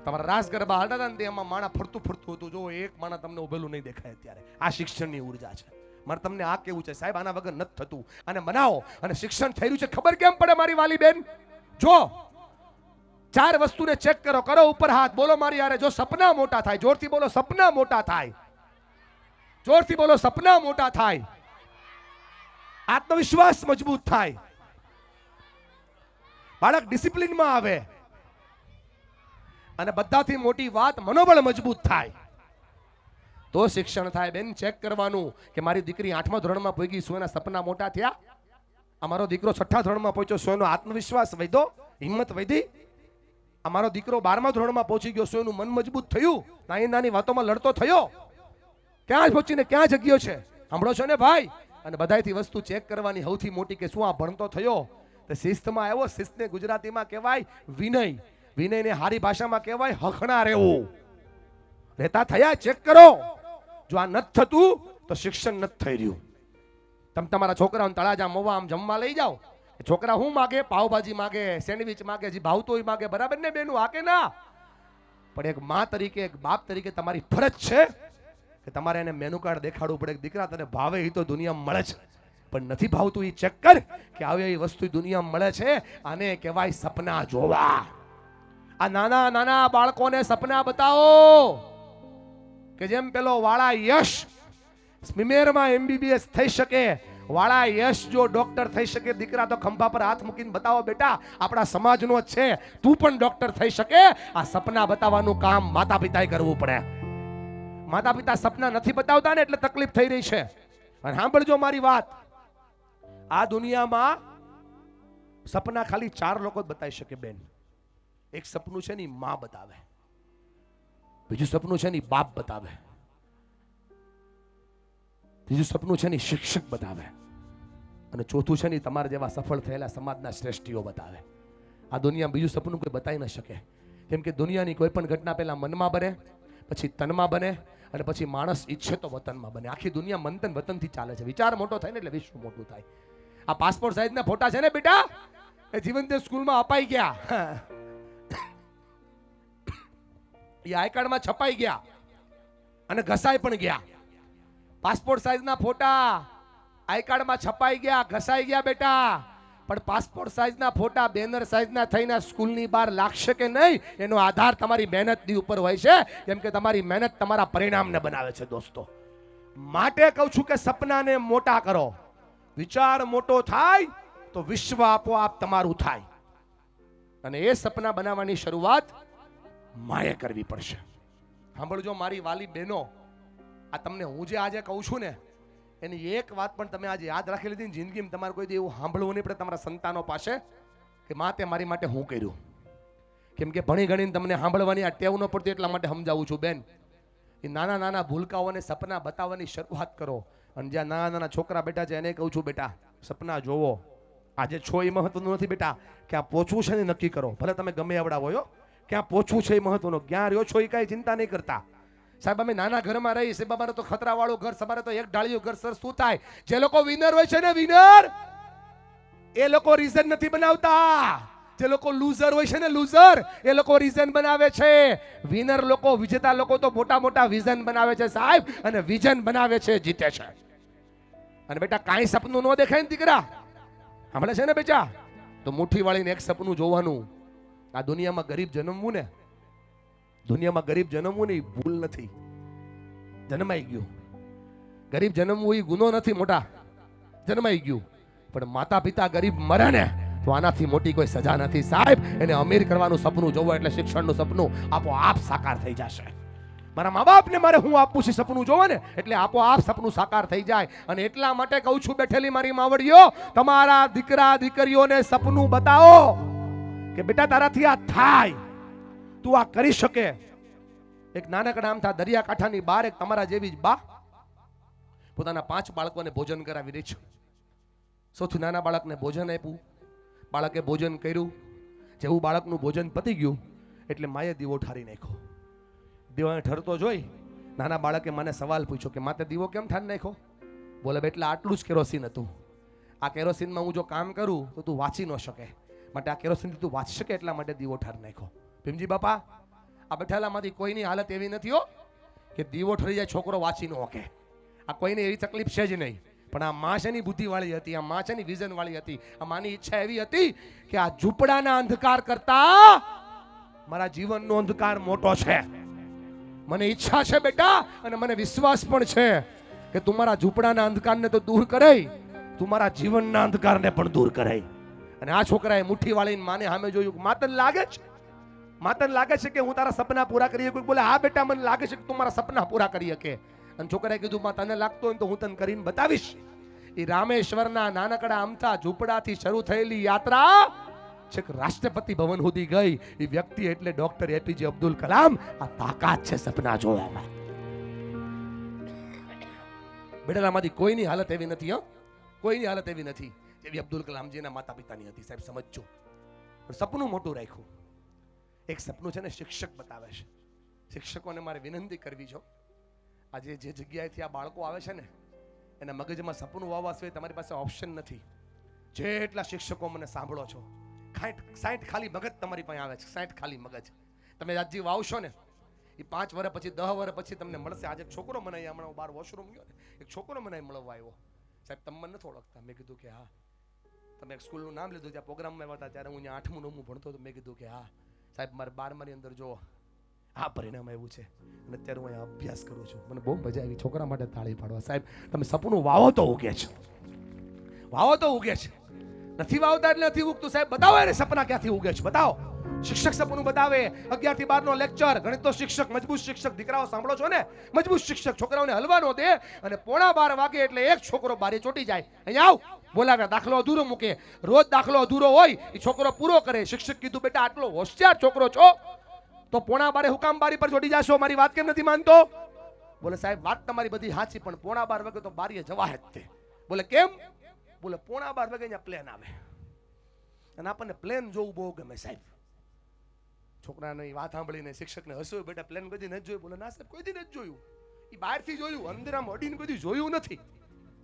તમારા રાસ ગરબા હાલતા હતા ને તેમાં માણા ફરતું હતું. જો એક માણા તમને ઉભેલું નહીં દેખાય અત્યારે. આ શિક્ષણની ઉર્જા છે. મારે તમને આ કેવું છે સાહેબ, આના વગર નથી થતું. આને બનાવો. અને શિક્ષણ થઈ રહ્યું છે ખબર કેમ પડે મારી વાલી બેન? જો ચાર વસ્તુને ચેક કરો. કરો ઉપર હાથ, બોલો મારી યારે. જો સપના મોટા થાય, જોરથી બોલો સપના મોટા થાય. જોરથી બોલો સપના મોટા થાય. આત્મવિશ્વાસ મજબૂત થાય. બાળક ડિસિપ્લિનમાં આવે. અને બધાથી મોટી વાત, મનોબળ મજબૂત થાય. તો શિક્ષણ થાય. બેન ચેક કરવાનું કે મારી દીકરી 8મા ધોરણમાં પહોંચી, શું એના સપના મોટા થયા? અમારો દીકરો 6ઠા ધોરણમાં પહોંચ્યો, શું એનો આત્મવિશ્વાસ વધ્યો, હિંમત વધી? અમારો દીકરો 12મા ધોરણમાં પહોંચી ગયો, શું એનું મન મજબૂત થયું, નાની નાની વાતોમાં લડતો થયો? ક્યાં પહોંચીને ક્યાં જગ્યો છે? સાંભળો છો ને ભાઈ? અને બધાયથી વસ્તુ ચેક કરવાની સૌથી મોટી કે શું આ ભણતો થયો? તો શિસ્તમાં આવ્યો. શિસ્તને ગુજરાતીમાં કહેવાય વિનય. વિનયને હારી ભાષામાં કહેવાય હખણા રહેવું. રહેતા થયા? ચેક કરો. જો આ નથી થતું તો શિક્ષણ નથી થઈ રહ્યું. તમે તમારા છોકરાઓને તળાજા મવા આમ જમવા લઈ જાઓ, છોકરા શું માગે? પાવભાજી માગે, સેન્ડવિચ માગે, જે ભાવતો હોય માગે. બરાબર ને બેનું? આ કે ના? પણ એક માં તરીકે, એક બાપ તરીકે તમારી ફરજ છે કે તમારે એને મેનુ કાર્ડ દેખાડવું પડે. દીકરા તને ભાવે એ તો દુનિયામાં મળે છે, પણ નથી ભાવતું એ ચેક કર કે આવી વસ્તુ દુનિયામાં મળે છે. આને કહેવાય સપના જોવા. આ નાના નાના બાળકોને સપના બતાવો કે જેમ પેલો વાળા યશ સ્મીમેરમાં MBBS થઈ શકે, વાળા યશ જો ડોક્ટર થઈ શકે. દીકરા તો ખંભા પર હાથ મૂકીને બતાવો, બેટા આપણા સમાજનો જ છે, તું પણ ડોક્ટર થઈ શકે. આ સપના બતાવવાનું કામ માતા પિતાએ કરવું પડે. માતા પિતા સપના નથી બતાવતા ને એટલે તકલીફ થઈ રહી છે. અને સાંભળજો મારી વાત, આ દુનિયામાં સપના ખાલી 4 લોકો જ બતાવી શકે બેન. એક સપનું છે ને માં બતાવે, બીજું સપનું છે ને બાપ બતાવે, ત્રીજું સપનું છે ને શિક્ષક બતાવે, અને ચોથું છે ને તમારા જેવા સફળ થયેલા સમાજના શ્રેષ્ઠીઓ બતાવે. આ દુનિયામાં બીજું સપનું કોઈ બતાવી ન શકે. કેમ કે દુનિયાની કોઈ પણ ઘટના પહેલા મનમાં બને, પછી તનમાં બને, અને પછી માણસ ઈચ્છે તો વતનમાં બને. આખી દુનિયા મનતન વતનથી ચાલે છે. વિચાર મોટો થાય ને એટલે વિશ્વ મોટું થાય. આ પાસપોર્ટ સાઈઝના ફોટા છે ને બેટા, એ જીવનતે સ્કૂલમાં અપાઈ ગયા, એ આઈ કાર્ડમાં છપાઈ ગયા અને ઘસાઈ પણ ગયા. પાસપોર્ટ સાઈઝના ફોટા આઈ કાર્ડમાં છપાઈ ગયા, ઘસાઈ ગયા બેટા. પણ પાસપોર્ટ સાઈઝના ફોટા બેનર સાઈઝના થઈને સ્કૂલની બહાર લાગશે કે નહીં, એનો આધાર તમારી મહેનતની ઉપર હોય છે. કેમ કે તમારી મહેનત તમારા પરિણામને બનાવે છે દોસ્તો. માટે કહું છું કે સપનાને મોટા કરો. વિચાર મોટો થાય તો વિશ્વ આપોઆપ તમારું થાય. અને એ સપના બનાવવાની શરૂઆત માએ કરવી પડશે. સાંભળજો મારી વાલી બહેનો, આ તમને હું જે આજે કહું છું ને, એની એક વાત પણ તમે આજે યાદ રાખી લીધી. જિંદગીમાં તમારે કોઈ એવું સાંભળવું નહીં પડે તમારા સંતાનો પાસે કે માં તે મારી માટે હું કર્યું. કેમ કે ભણી ગણીને તમને સાંભળવાની આ ટેવ ન પડતી, એટલા માટે સમજાવું છું બેન. એ નાના નાના ભૂલકાઓને સપના બતાવવાની શરૂઆત કરો. અને જ્યાં નાના નાના છોકરા બેઠા છે એને કહું છું, બેટા સપના જોવો. આજે છો એ મહત્વનું નથી બેટા, ક્યાં પહોંચવું છે ને નક્કી કરો. ભલે તમે ગમે એવડા હોય, ક્યાં પહોંચવું છે એ મહત્વનું. ક્યાં રહ્યો છો એ કાંઈ ચિંતા નહીં કરતા. સાહેબ અમે નાના ઘરમાં રહી, સાહેબ અમારે તો ખતરા વાળું ઘર, તમારે તો એક ડાળિયું ઘર. સર શું થાય? જે લોકો વિનર હોય છે ને, વિનર, એ લોકો રીઝન નથી બનાવતા. જે લોકો લૂઝર હોય છે ને, લૂઝર, એ લોકો રીઝન બનાવે છે. વિનર લોકો, વિજેતા લોકો તો મોટા મોટા વિઝન બનાવે છે સાહેબ, અને વિઝન બનાવે છે, જીતે છે. અને બેટા કાંઈ સપનું ન દેખાય ને દીકરા, સાંભળે છે ને બેટા, તો મુઠ્ઠી વાળીને એક સપનું જોવાનું. આ દુનિયામાં ગરીબ જન્મવું ને, દુનિયામાં ગરીબ જન્મવું ને એ ભૂલ નથી, જન્માઈ ગયું. ગરીબ જન્મવું એ ગુનો નથી મોટા, જન્માઈ ગયું. પણ માતા પિતા ગરીબ મરે ને તો આનાથી મોટી કોઈ સજા નથી સાહેબ. એને અમીર કરવાનું સપનું જોવો એટલે શિક્ષણનું સપનું આપોઆપ સાકાર થઈ જશે. મારા મા બાપને મારે હું આપું છું સપનું જોવો ને એટલે આપોઆપ સપનું સાકાર થઈ જાય. અને એટલા માટે કહું છું બેઠેલી મારી માવડીઓ, તમારા દીકરા દીકરીઓને સપનું બતાવો કે બેટા તારાથી આ થાય, તું આ કરી શકે. એક નાનકડા આમથા દરિયાકાંઠાની બહાર એક તમારા જેવી જ બા પોતાના 5 બાળકોને ભોજન કરાવી રહી છે. સૌથી નાના બાળકને ભોજન આપ્યું, બાળકે ભોજન કર્યું. જેવું બાળકનું ભોજન પતી ગયું એટલે માએ દીવો ઠારી નાખ્યો. દીવાને ઠરતો જોઈ નાના બાળકે મને સવાલ પૂછ્યો કે માતે દીવો કેમ ઠારી નાખ્યો? બોલે બેટલા આટલું જ કેરોસીન હતું, આ કેરોસીનમાં હું જો કામ કરું તો તું વાંચી ન શકે, માટે આ કેરોસીન તું વાંચી શકે એટલા માટે દીવો ઠારી નાખ્યો. ભીમજી બાપા, આ બેઠેલામાંથી કોઈની હાલત એવી નથી હો કે દીવો ઠરી જાય છોકરો વાંચી ન શકે. આ કોઈને એવી તકલીફ છે જ નહીં. પણ આ માં છે ની બુદ્ધિ વાળી હતી, આ માં છે ની વિઝન વાળી હતી. આ માની ઈચ્છા એવી હતી કે આ ઝૂંપડાના અંધકાર કરતા મારા જીવનનો અંધકાર મોટો છે. મને ઈચ્છા છે બેટા, અને મને વિશ્વાસ પણ છે કે તું મારા ઝૂંપડાના અંધકારને તો દૂર કરે, તું મારા જીવનના અંધકારને પણ દૂર કરે. અને આ છોકરાએ મુઠ્ઠી વાળીને માને સામે જોયું. માતન લાગે છે, માતન લાગે છે કે હું તારા સપના પૂરા કરી શકું? બોલે હા બેટા, મને લાગે છે કે તું મારા સપના પૂરા કરી શકે. અને છોકરાએ કીધું માં તને લાગતો હોય તો હું તને કરીને બતાવીશ. એ રામેશ્વરના નાનકડા અમથા ઝૂંપડાથી શરૂ થયેલી યાત્રા છેક રાષ્ટ્રપતિ ભવન સુધી ગઈ. એ વ્યક્તિ એટલે ડોક્ટર એપીજે અબ્દુલ કલામ. આ તાકાત છે સપના જોવામાં. બેડાલામાંથી કોઈની હાલત એવી નથી, કોઈની હાલત એવી નથી જેવી અબ્દુલ કલામજીના માતા પિતાની હતી. સાહેબ સમજજો, પણ સપનું મોટું રાખ્યું. એક સપનું છે ને શિક્ષક બતાવે છે. શિક્ષકોને મારે વિનંતી કરવી છે, આજે જે જગ્યાએથી આ બાળકો આવે છે ને એના મગજમાં સપનું વાવવા સિવાય તમારી પાસે ઓપ્શન નથી. જેટલા શિક્ષકો મને સાંભળો છો, 60 ખાલી મગજ તમારી પાસે આવે છે. 60 ખાલી મગજ તમે આજજી વાવશો ને, એ 5 વર્ષ પછી 10 વર્ષ પછી તમને મળશે. આજે છોકરો મને હમણાં હું બહાર વોશરૂમ ગયો ને, એક છોકરો મને મળવા આવ્યો. સાહેબ તમે મને નથી ઓળખતા? મેં કીધું કે હા. તમે એક સ્કૂલનું નામ લીધું, જ્યાં પ્રોગ્રામમાં આવ્યા હતા ત્યારે હું ત્યાં 8મું 9મું ભણતો હતો. મેં કીધું કે હા સાહેબ, મારે 12માની અંદર જો આ પરિણામ આવ્યું છે અને અત્યારે હું અહીંયા અભ્યાસ કરું છું. મને બહુ મજા આવી. છોકરા માટે તાળી પાડવા. સાહેબ તમે સપનું વાવો તો ઉગે છે, વાવો તો ઉગે છે. નથી વાવતા એટલે નથી ઉગતું. સાહેબ બતાવો એને સપના ક્યાંથી ઉગે છે, બતાવો. શિક્ષક સપનું બતાવે. 11 થી 12 નો લેક્ચર, ગણિતનો શિક્ષક, મજબૂત શિક્ષક. દીકરાઓ સાંભળો છો ને, મજબૂત શિક્ષક છોકરાઓને હલવા નો દે. અને 11:15 વાગે એટલે એક છોકરો બારે ચોટી જાય. અહીંયા આવ બોલાવે, દાખલો અધૂરો મૂકે. રોજ દાખલો અધૂરો હોય એ છોકરો પૂરો કરે. શિક્ષક કીધું બેટા આટલો હોશિયાર છોકરો છો તો 11:15 હુકામ બારી પર ચોટી જાશો? મારી વાત કેમ નથી માનતો? બોલે સાહેબ વાત તમારી બધી સાચી, પણ 11:15 વાગે તો બારીએ જવાય જ તે. બોલે કેમ? બોલે 11:15 વાગે અહીંયા પ્લેન આવે અને આપણને પ્લેન જોવું બહુ ગમે. સાહેબ છોકરાની વાત સાંભળીને શિક્ષકને હસ્યું. બેટા પ્લેન કદી નથી જોયું? બોલે ના સાહેબ કોઈ દી નથી જોયું. એ બહારથી જોયું, અંદર આમ અડીને કદી જોયું નથી.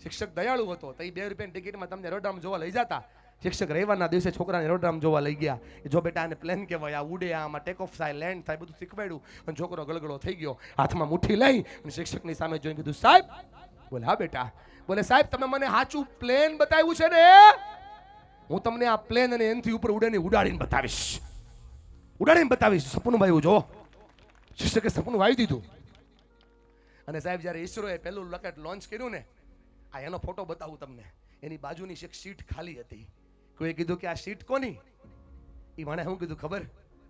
શિક્ષક દયાળુ હતો તો એ 2 રૂપિયાની ટિકિટમાં તમને એરોડ્રામ જોવા લઈ જતા. શિક્ષક રવિવારના દિવસે છોકરાને એરોડ્રામ જોવા લઈ ગયા. જો બેટા આને પ્લેન કહેવાય, આ ઉડે, આમાં ટેક ઓફ થાય, લેન્ડ થાય, બધું શીખવાડ્યું. અને છોકરો ગળગળો થઈ ગયો. હાથમાં મુઠ્ઠી લઈ અને શિક્ષકની સામે જોઈને કીધું સાહેબ. બોલે હા બેટા. બોલે સાહેબ તમે મને સાચું પ્લેન બતાવ્યું છે ને, હું તમને આ પ્લેન અને એનથી ઉપર ઉડેને ઉડાડીને બતાવીશ, ઉડાડીને બતાવીશ. સપનું વાવ્યું જો. શિક્ષકે સપનું વાવી દીધું. અને સાહેબ જ્યારે ઈસરોએ પહેલું રોકેટ લોન્ચ કર્યું ને, આ એનો ફોટો બતાવું તમને. એની બાજુની એક સીટ ખાલી હતી. કોઈ કીધું કે આ સીટ કોની? એ મને શું કીધું ખબર?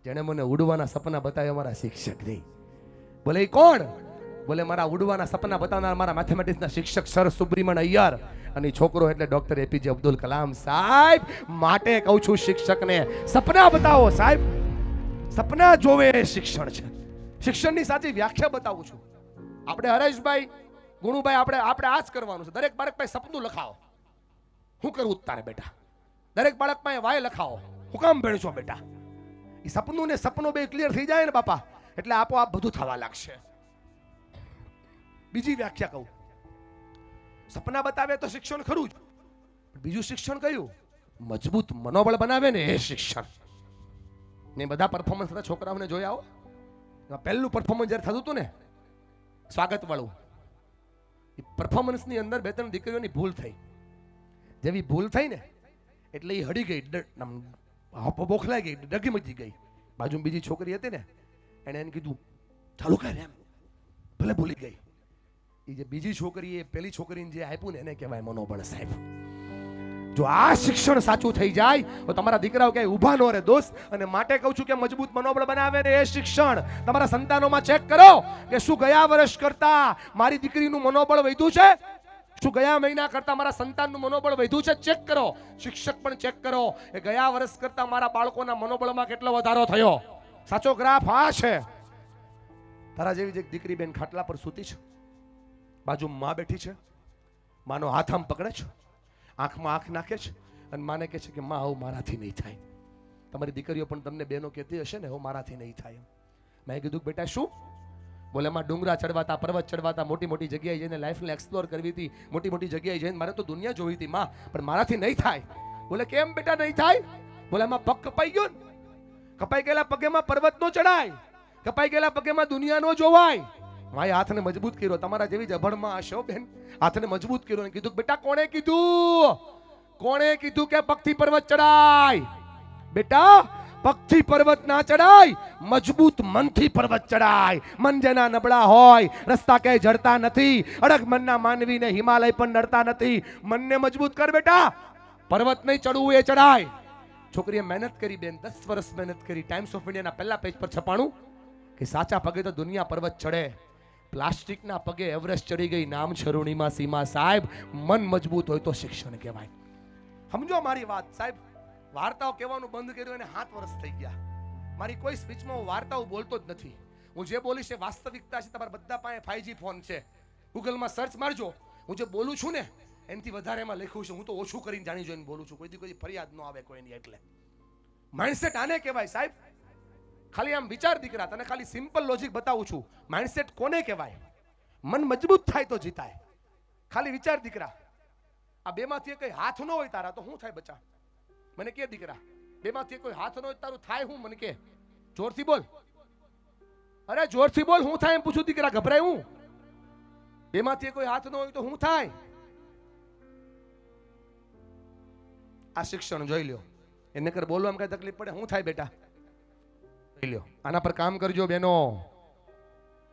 જેણે મને ઉડવાના સપના બતાવ્યા મારા શિક્ષક નહીં. બોલે એ કોણ? બોલે મારા ઉડવાના સપના બતાવનાર મારા મેથેમેટિક્સના શિક્ષક સર સુબ્રમણ્યમ અય્યર. અને છોકરો એટલે ડોક્ટર એપીજે અબ્દુલ કલામ. સાહેબ માટે કહું છું શિક્ષકને સપના બતાવો. સાહેબ સપના જોવે એ શિક્ષણ છે. શિક્ષણની સાચી વ્યાખ્યા બતાવું છું. આપણે હરેશભાઈ, ગુણુભાઈ, આપણે આ જ કરવાનું છે. દરેક બાળક પાસે સપનું લખાવો. શું કરવું તારે બેટા? દરેક બાળક પાસે વાય લખાવો. હું કામ ભણશો બેટા? એ સપનું ને સપનું બે ક્લિયર થઈ જાય ને બાપા, એટલે આપોઆપ બધું થવા લાગશે. બીજી વ્યાખ્યા કહું, સપના બતાવે તો શિક્ષણ ખરું જ. બીજું શિક્ષણ કયું? મજબૂત મનોબળ બનાવે ને એ શિક્ષણ. ને બધા પરફોર્મન્સ થતા છોકરાઓને જોયા આવો. પહેલું પરફોર્મન્સ જ્યારે થતું હતું ને સ્વાગત વાળું, એ પરફોર્મન્સની અંદર 2-3 દીકરીઓની ભૂલ થઈ. જેવી ભૂલ થઈ ને એટલે એ હડી ગઈ, બોખલાઈ ગઈ, ડગી મચી ગઈ. બાજુ બીજી છોકરી હતી ને, એને કીધું ચાલુ કર એમ, ભલે ભૂલી ગઈ. એ જે બીજી છોકરી એ પેલી છોકરીને જે આપ્યું ને એને કહેવાય મનોબળ. સાહેબ જો આ શિક્ષણ સાચું થઈ જાય તો તમારા દીકરાઓ ક્યાંય ઊભા ન રહે દોસ્ત. અને માટે કહું છું કે મજબૂત મનોબળ બનાવે ને એ શિક્ષણ. તમારા સંતાનોમાં ચેક કરો કે શું ગયા વર્ષ કરતા મારી દીકરીનું મનોબળ વધ્યું છે, શું ગયા મહિના કરતા મારા સંતાનનું મનોબળ વધ્યું છે. ચેક કરો. શિક્ષક પણ ચેક કરો કે ગયા વર્ષ કરતા મારા બાળકોના મનોબળમાં કેટલો વધારો થયો. સાચો ગ્રાફ આ છે. તારા જેવી એક દીકરી બેન ખાટલા પર સૂતી છે, બાજુ માં બેઠી છે, માનો હાથ આમ પકડે છે, આંખમાં આંખ નાખે છે અને માને કહે છે કે માં હવે મારાથી નહીં થાય. તમારી દીકરીઓ પણ તમને બેનો કહેતી હશે ને હવે મારાથી નહીં થાય. મેં કીધું બેટા શું? બોલે માં ડુંગરા ચડવાતા, પર્વત ચડવાતા, મોટી મોટી જગ્યાએ જઈને લાઈફને એક્સપ્લોર કરવી હતી, મોટી મોટી જગ્યાએ જઈને મારે તો દુનિયા જોવી હતી માં, પણ મારાથી નહીં થાય. બોલે કેમ બેટા નહીં થાય? બોલે એમાં પગ કપાઈ ગયો ને, કપાઈ ગયેલા પગેમાં પર્વત નો ચડાય, કપાઈ ગયેલા પગેમાં દુનિયા નો જોવાય. માએ હાથને મજબૂત કર્યો. તમારા જેવી જ અભણમાં હશો બેન, હાથને મજબૂત કર્યો અને કીધું બેટા કોણે કીધું કે પગથી પર્વત ચડાય? બેટા પગથી પર્વત ના ચડાય, મજબૂત મનથી પર્વત ચડાય. મન જેના નબળા હોય રસ્તા ક્યાંય જડતા નથી. અડગ મનના માનવીને હિમાલય પણ નડતા નથી. મનને મજબૂત કર બેટા, પર્વત નહીં ચડવું એ ચડાય. છોકરીએ મહેનત કરી બેન, 10 વર્ષ મહેનત કરી. ટાઈમ્સ ઓફ ઇન્ડિયાના પહેલા પેજ પર છપાણું કે સાચા પગે તો દુનિયા પર્વત ચડે, પ્લાસ્ટિકના પગે એવરેસ્ટ ચડી ગઈ. નામ છરુણીમાં સીમા. સાહેબ મન મજબૂત હોય તો શિક્ષણ કહેવાય. સમજો મારી વાત સાહેબ. વાર્તાઓ કહેવાનું બંધ કર્યું અને 7 વર્ષ થઈ ગયા. મારી કોઈ સ્પીચમાં હું વાર્તાઓ બોલતો જ નથી. હું જે બોલીશ એ વાસ્તવિકતા છે. તમારા બધા પાસે 5G ફોન છે, ગૂગલમાં સર્ચ મારજો. હું જે બોલું છું ને એનાથી વધારે એમાં લખ્યું છે. હું તો ઓછું કરીને જાણી જોઈને બોલું છું. કોઈ ફરિયાદ ન આવે કોઈની. એટલે માઇન્ડસેટ આને કહેવાય સાહેબ. ખાલી આમ વિચાર દીકરા, તને ખાલી સિમ્પલ લોજિક બતાવું છું. માઇન્ડસેટ કોને કહેવાય? મન મજબૂત થાય તો જીતાય. ખાલી વિચાર દીકરા, આ બેમાંથી કઈ હાથ ન હોય તારા તો શું થાય બચા? મને કે દીકરા, બેમાંથી કોઈ હાથ ન હોય તારું થાય હું? મને કે જોરથી બોલ. અરે જોરથી બોલ, હું થાય એમ પૂછું દીકરા, ગભરાય હું? બેમાંથી કોઈ હાથ ન હોય તો શું થાય? આ શિક્ષણ જોઈ લ્યો. એને કર બોલવા કઈ તકલીફ પડે? શું થાય બેટા? જોઈ લ્યો. આના પર કામ કરજો બેનો.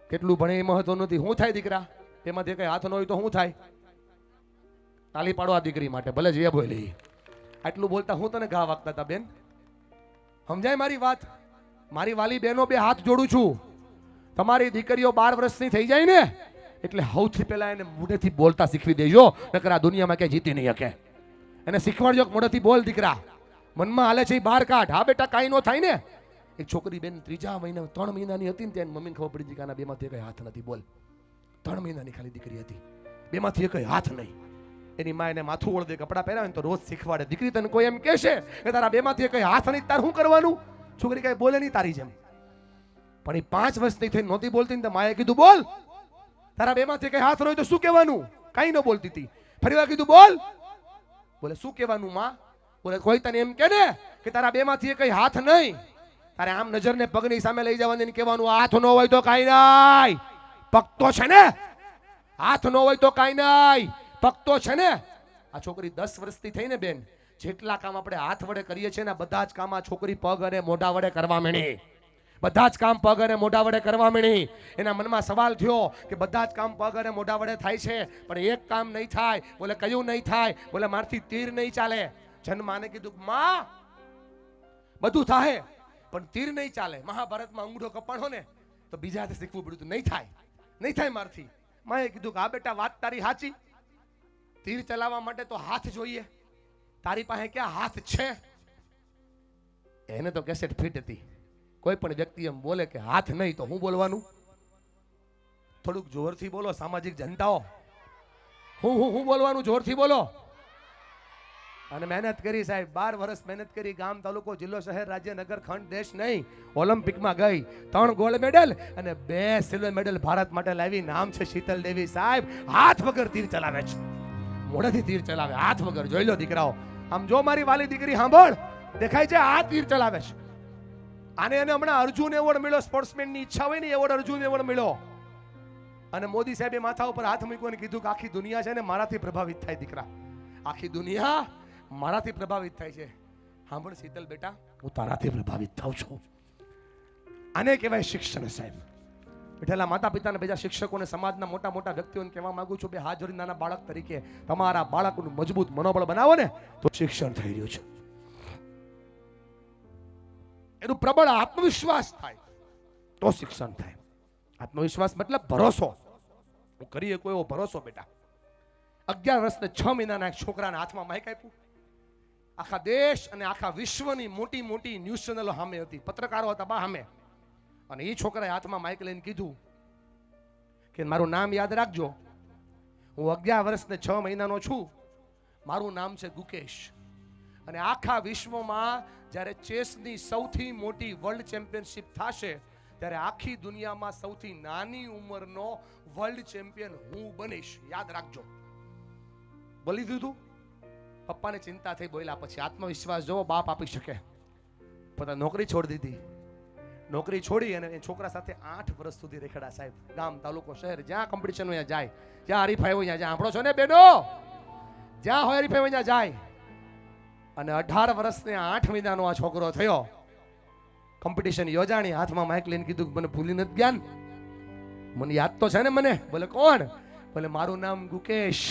કેટલું ભણે એ મહત્વ નથી. શું થાય દીકરા? બેમાંથી કઈ હાથ ન હોય તો શું થાય? તાલી પાડો આ દીકરી માટે, ભલે જે બોલી. આટલું બોલતા હું તને ઘા વાગતા હતા બેન. સમજાય મારી વાત? મારી વાલી બહેનો, બે હાથ જોડું છું. તમારી દીકરીઓ 12 વર્ષની થઈ જાય ને એટલે સૌથી પહેલા એને મોઢેથી બોલતા શીખવી દેજો, નકર આ દુનિયામાં ક્યાંય જીતી નહીં શકે. એને શીખવાડજો કે મોઢેથી બોલ દીકરા. મનમાં હાલે છે એ બહાર કાઢ. હા બેટા, કાંઈ ન થાય ને. એક છોકરી બેન 3 મહિના 3 મહિનાની હતી ને ત્યાં મમ્મીને ખબર પડી હતી કે આના બેમાંથી કઈ હાથ નથી. બોલ, 3 મહિનાની ખાલી દીકરી હતી, બેમાંથી કઈ હાથ નહીં. એની માં એને માથું ઓળદે, કપડા પહેરાવે તો રોજ શીખવાડે. દીકરી તને કોઈ એમ કહેશે કે તારા બેમાંથી કઈ હાથ નહીં, તાર શું કરવાનું? છોકરી કઈ બોલે નહીં તારી જેમ. પણ એ 5 વર્ષની થઈ નહોતી બોલતી ને માએ કીધું બોલ, તારા બેમાંથી કઈ હાથ હોય તો શું કહેવાનું? કાંઈ ન બોલતી હતી. ફરી વાર કીધું બોલ. બોલે શું કહેવાનું માં? બોલે કોઈ તને એમ કે ને કે તારા બેમાંથી કઈ હાથ નહીં, તારે આમ નજરને પગની સામે લઈ જવાની કહેવાનું હાથ ન હોય તો કાંઈ નહીં. પગ તો છે ને, હાથ ન હોય તો કાંઈ નહીં, પગ તો છે ને. આ છોકરી 10 વર્ષથી થઈ ને બેન, જેટલા કામ આપણે હાથ વડે કરીએ છીએ ને બધા જ કામ આ છોકરી પગ અને મોઢા વડે કરવા માંડી. બધા જ કામ પગ અને મોઢા વડે કરવા માંડી. એના મનમાં સવાલ થયો કે બધા જ કામ પગ અને મોઢા વડે થાય છે, પણ એક કામ નહીં થાય. બોલે કયું નહીં થાય? બોલે મારથી તીર નહીં ચાલે. જન્માને કીધું માં બધું થાય પણ તીર નહીં ચાલે. મહાભારતમાં અંગૂઠો કપાણો ને તો બીજા હાથે શીખવું પડ્યું, નહીં થાય, નહીં થાય મારથી. માએ કીધું કે હા બેટા, વાત તારી સાચી. તીર ચલાવવા માટે તો હાથ જોઈએ. તારી પાસે ક્યાં હાથ છે? એને તો કેસેટ ફિટ હતી. કોઈ પણ વ્યક્તિ એમ બોલે કે હાથ નહીં તો હું બોલવાનું? થોડુંક જોરથી બોલો સામાજિક જનતાઓ. હું બોલવાનું? જોરથી બોલો. અને મહેનત કરી સાહેબ, 12 વર્ષ મહેનત કરી. ગામ, તાલુકો, જિલ્લો, શહેર, રાજ્ય, નગર, ખંડ, દેશ નહીં, ઓલિમ્પિકમાં ગઈ. 3 ગોલ્ડ મેડલ અને 2 સિલ્વર મેડલ ભારત માટે લાવી. નામ છે શીતલ દેવી. સાહેબ હાથ વગર તીર ચલાવે છે, મોઢેથી તીર ચલાવે, હાથ વગર. જોઈ લો દીકરાઓ, આમ જો મારી વાલી દીકરી સાંભળ, દેખાય છે આ તીર ચલાવે છે. આને એને હમણાં અર્જુન એવોર્ડ મળ્યો. સ્પોર્ટ્સમેન ની ઈચ્છા હોય ને એવોર્ડ, અર્જુન એવોર્ડ મળ્યો. અને મોદી સાહેબે માથા ઉપર હાથ મૂક્યો અને કીધું કે આખી દુનિયા છે ને મારાથી પ્રભાવિત થાય દીકરા. આખી દુનિયા મારાથી પ્રભાવિત થાય છે. સાંભળ શીતલ બેટા, હું તારાથી પ્રભાવિત થાઉં છું. આને કહેવાય શિક્ષણ સાહેબ. બેઠેલા માતા પિતાને, બીજા શિક્ષકોને, સમાજના મોટા મોટા વ્યક્તિઓને કહેવા માંગુ છું, બે હાથ જોડી નાના બાળક તરીકે તમારા બાળકનું મજબૂત મનોબળ બનાવો ને તો શિક્ષણ થઈ રહ્યું છે. એનું પ્રબળ આત્મવિશ્વાસ થાય તો શિક્ષણ થાય. આત્મવિશ્વાસ મતલબ ભરોસો. હું કરીએ કોઈ એવો ભરોસો. બેટા 11 વર્ષને 6 મહિનાના એક છોકરાના હાથમાં માઇક આપ્યું. આખા દેશ અને આખા વિશ્વની મોટી મોટી ન્યૂઝ ચેનલો સામે હતી, પત્રકારો હતા બા સામે. અને એ છોકરાએ હાથમાં માઇક લઈને કીધું કે મારું નામ યાદ રાખજો, હું 11 વર્ષને 6 મહિનાનો છું, મારું નામ છે ગુકેશ. અને આખા વિશ્વમાં જ્યારે ચેસની સૌથી મોટી વર્લ્ડ ચેમ્પિયનશિપ થશે ત્યારે આખી દુનિયામાં સૌથી નાની ઉંમરનો વર્લ્ડ ચેમ્પિયન હું બનીશ, યાદ રાખજો. બોલી દીધું. પપ્પાને ચિંતા થઈ, બોલ્યા પછી. આત્મવિશ્વાસ જોવો બાપ આપી શકે. પોતા નોકરી છોડી દીધી. નોકરી છોડી અને છોકરા સાથે 8 વર્ષ સુધી રેખડા સાહેબ. ગામ, તાલુકો, શહેર, જ્યાં કોમ્પિટિશન હોય જાય, જ્યાં હરીફાઈ હોય જ્યાં સાંભળો છો ને બેનો, જ્યાં હોય હરીફાઈ હોય ત્યાં જાય. અને 18 વર્ષને 8 મહિનાનો આ છોકરો થયો કોમ્પિટિશન યોજાણી, હાથમાં માઇક લઈને કીધું મને ભૂલી નથી ગયા ને? મને યાદ તો છે ને મને. બોલે કોણ? બોલે મારું નામ ગુકેશ.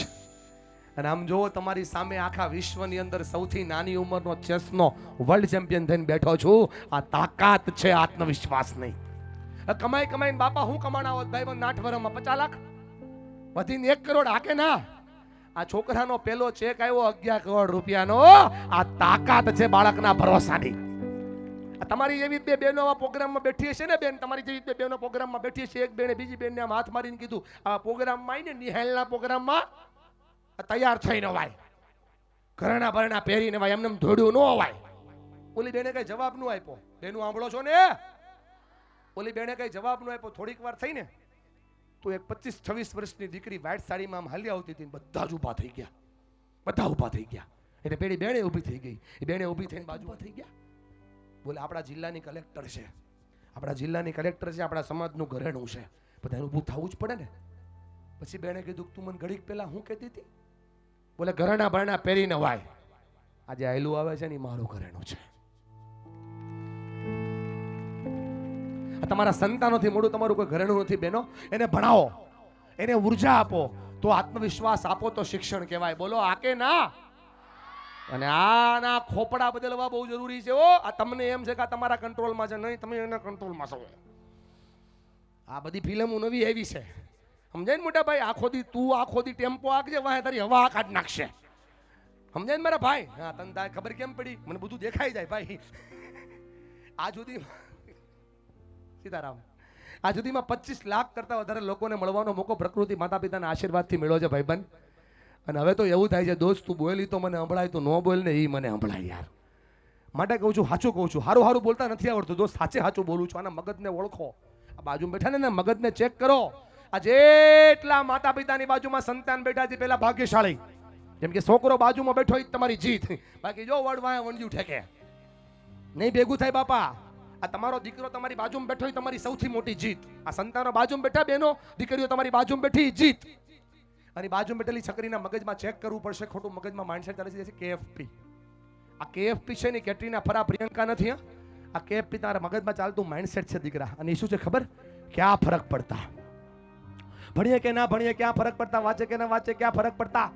અને આમ જોવો તમારી સામે આખા વિશ્વની અંદર સૌથી નાની ઉંમરનો ચેસનો વર્લ્ડ ચેમ્પિયન થઈને બેઠો છું. આ તાકાત છે, આત્મવિશ્વાસ નહીં. કમાઈ કમાઈને બાપા હું કમાણા હોત ભાઈ 8 વર્ષમાં 50 લાખ વધીને 1 કરોડ હાકે ના. આ છોકરાનો પેલો ચેક આવ્યો 11 કરોડ રૂપિયાનો. આ તાકાત છે બાળકના ભરોસાની. તમારી જેવી બે બહેનો આવા પ્રોગ્રામમાં બેઠી હશે ને બેન, તમારી જેવી બે બહેનો પ્રોગ્રામમાં બેઠી હશે. એક બેને બીજી બેનને આમ હાથ મારીને કીધું આ પ્રોગ્રામમાં આવીને નિહાલના પ્રોગ્રામમાં તૈયાર થઈને વાય, ઘરેણા ભરણા પહેરીને વાય, એમને ધોડ્યું ન વાય. ઓલી બેને કઈ જવાબ ન આપ્યો. બેનું સાંભળો છો ને? ઓલી બેને કઈ જવાબ ન આપ્યો. થોડીક વાર થઈ ને તો એક 25-26 વર્ષની દીકરી વ્હાઈટ સાડીમાં આમ હાલી આવતી હતી. બધા જ ઊભા થઈ ગયા, બધા ઊભા થઈ ગયા. એટલે પેલી બેને ઊભી થઈ ગઈ. એ બેને ઊભી થઈને બાજુમાં થઈ ગયા. બોલે આપણા જિલ્લાની કલેક્ટર છે, આપણા જિલ્લાની કલેક્ટર છે, આપણા સમાજનું ઘરેણું છે, બધા ઊભું થવું જ પડે ને. પછી બેને કીધું તું મને ઘડીક પહેલા હું કહેતી હતી? બોલે ઘરેણા ભરણા પહેરીને વાય. આજે આયલું આવે છે ને એ મારું ઘરેણું છે. તમારા સંતાનોથી મોડું તમારું કોઈ ઘરેણું નથી બહેનો. એને ભણાવો, એને ઉર્જા આપો, તો આત્મવિશ્વાસ આપો તો શિક્ષણ કહેવાય. બોલો આ કે ના? અને આના ખોપડા બદલવા બહુ જરૂરી છે. આ તમને એમ છે કે તમારા કંટ્રોલમાં છે, નહીં, તમે એના કંટ્રોલમાં છો. આ બધી ફિલ્મો નવી આવી છે, સમજાય ને મોટા ભાઈ? આખો દી ટેમ્પો આગજે, વાહે તારી હવા કાઢ નાખશે. સમજાય ને મારા ભાઈ? હા, તને ખબર કેમ પડી? મને બધું દેખાઈ જાય ભાઈ. આ સુધી સીતારામ, આ સુધીમાં 25 લાખ કરતા વધારે લોકોને મળવાનો મોકો પ્રકૃતિ માતા પિતાના આશીર્વાદથી મળ્યો છે ભાઈબંધ. અને હવે તો એવું થાય છે દોસ્ત તું બોલી તો મને સંભળાય, તું ન બોલ ને એ મને સંભળાય યાર. માટે કહું છું, સાચું કહું છું. હારું બોલતા નથી આવડતું દોસ્ત, સાચું બોલું છું. આના મગજને ઓળખો. આ બાજુમાં બેઠા ને મગજને ચેક કરો. આ જેટલા માતા પિતાની બાજુમાં સંતાન બેઠા છે પેલા ભાગ્યશાળી. જેમ કે છોકરો બાજુમાં બેઠો એ તમારી જીત. બાકી જો વડવાય વણજ્યું ઠેકે નહીં ભેગું થાય બાપા. આ તમારો દીકરો તમારી બાજુમાં બેઠો એ તમારી સૌથી મોટી જીત. આ સંતાનો બાજુમાં બેઠા, બહેનો દીકરીઓ તમારી બાજુમાં બેઠી જીત. અને બાજુમાં બેઠેલી છોકરીના મગજમાં ચેક કરવું પડશે. ખોટું મગજમાં માઇન્ડસેટ ચાલે છે KFP. આ KFP છે ને કેટરીના ફરા પ્રિયંકા નથી. આ KFP તારા મગજમાં ચાલતું માઇન્ડસેટ છે દીકરા. અને એ શું છે ખબર? ક્યાં ફરક પડતા, ભણીએ કે ના ભણીએ ક્યાં ફરક પડતા, વાંચે કે ના વાંચે ક્યાં ફરક પડતા,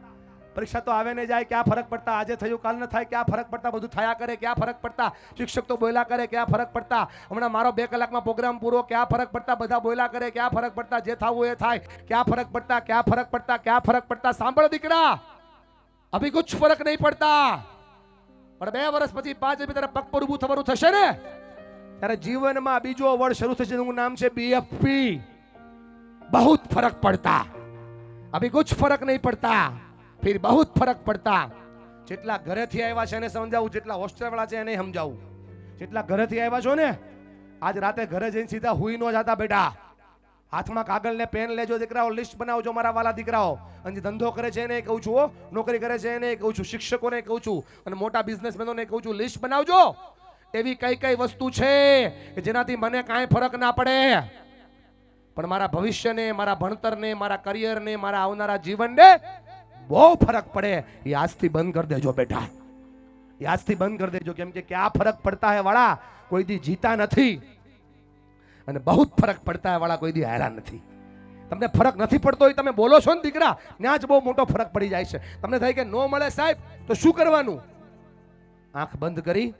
પરીક્ષા તો આવે ને જાય ક્યાં ફરક પડતા, આજે થયું કાલ ન થાય ક્યાં ફરક પડતા, બધું થયા કરે ક્યાં ફરક પડતા, શિક્ષક તો બોલ્યા કરે ક્યાં ફરક પડતા, હમણાં મારો 2 કલાકમાં પ્રોગ્રામ પૂરો ક્યાં ફરક પડતા, બધા બોલ્યા કરે ક્યાં ફરક પડતા, જે થવું એ થાય ક્યાં ફરક પડતા, ક્યાં ફરક પડતા, ક્યાં ફરક પડતા. સાંભળ દીકરા, અભી કુછ ફરક નહીં પડતા. પણ 2 વર્ષ પછી 5 પછી તારા પગ પર ઊભું થવાનું થશે ને ત્યારે જીવનમાં બીજો વર્ડ શરૂ થશે, જેનું નામ છે BFP. बहुत फर्क पड़ता, अभी कुछ फर्क नहीं पड़ता, फिर बहुत फर्क पड़ता. જેટલા ઘરેથી આવ્યા છે એને સમજાવું, જેટલા હોસ્ટેલ વાળા છે એને સમજાવું. જેટલા ઘરેથી આવ્યા છો ને, આજ રાતે ઘરે જઈને સીધા હુઈ ન જાતા બેટા. હાથમાં કાગળ ને પેન લેજો દીકરાઓ, લિસ્ટ બનાવજો મારા વાલા દીકરાઓ. અને ધંધો કરે છે એને કહું છું, નોકરી કરે છે એને કહું છું, શિક્ષકોને કહું છું, અને મોટા બિઝનેસમેનોને કહું છું, લિસ્ટ બનાવજો. એવી કઈ વસ્તુ છે કે જેનાથી મને કાંઈ ફરક ના પડે, પણ મારા ભવિષ્યને, મારા ભણતરને, મારા કરિયરને, મારા આવનારા જીવનને બહુ ફરક પડે. એ આજથી બંધ કરી દેજો બેટા, એ આજથી બંધ કરી દેજો. કેમ કે ક્યાં ફરક પડતા હે વાળા કોઈ દી જીતા નથી, અને બહુ ફરક પડતા હે વાળા કોઈ દી હેરાન નથી. તમને ફરક નથી પડતો હોય તમે બોલો છો ને દીકરા, ત્યાં જ બહુ મોટો ફરક પડી જાય છે. તમને થાય કે નો મળે સાહેબ તો શું કરવાનું? આંખ બંધ કરી,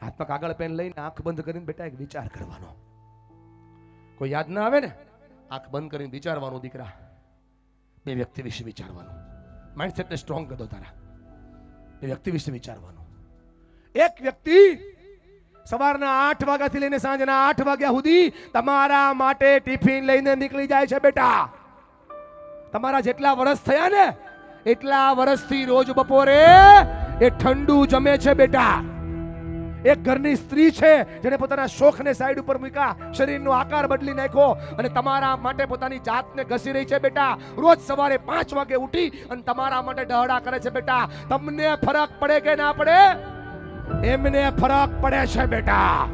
હાથમાં કાગળ પેન લઈને આંખ બંધ કરીને બેટા એક વિચાર કરવાનો. કોઈ યાદ ના આવે ને, આંખ બંધ કરીને વિચારવાનું દીકરા. 2 વ્યક્તિ વિશે વિચારવાનું. માઇન્ડસેટને સ્ટ્રોંગ કરી દો તારા. 2 વ્યક્તિ વિશે વિચારવાનું. એક વ્યક્તિ સવારના 8 વાગ્યાથી લઈને સાંજના 8 વાગ્યા સુધી તમારા માટે ટિફિન લઈને નીકળી જાય છે બેટા. તમારા જેટલા વર્ષ થયા ને એટલા વર્ષથી રોજ બપોરે એ ઠંડુ જમે છે બેટા. એક ઘરની સ્ત્રી છે જેને પોતાના શોખને સાઈડ ઉપર મૂક્યા, શરીરનો આકાર બદલી નાખ્યો અને તમારા માટે પોતાની જાતને ઘસી રહી છે બેટા. રોજ સવારે 5 વાગે ઉઠી અને તમારા માટે ડહડા કરે છે બેટા. તમને ફરક પડે કે ના પડે? એમને ફરક પડે છે બેટા.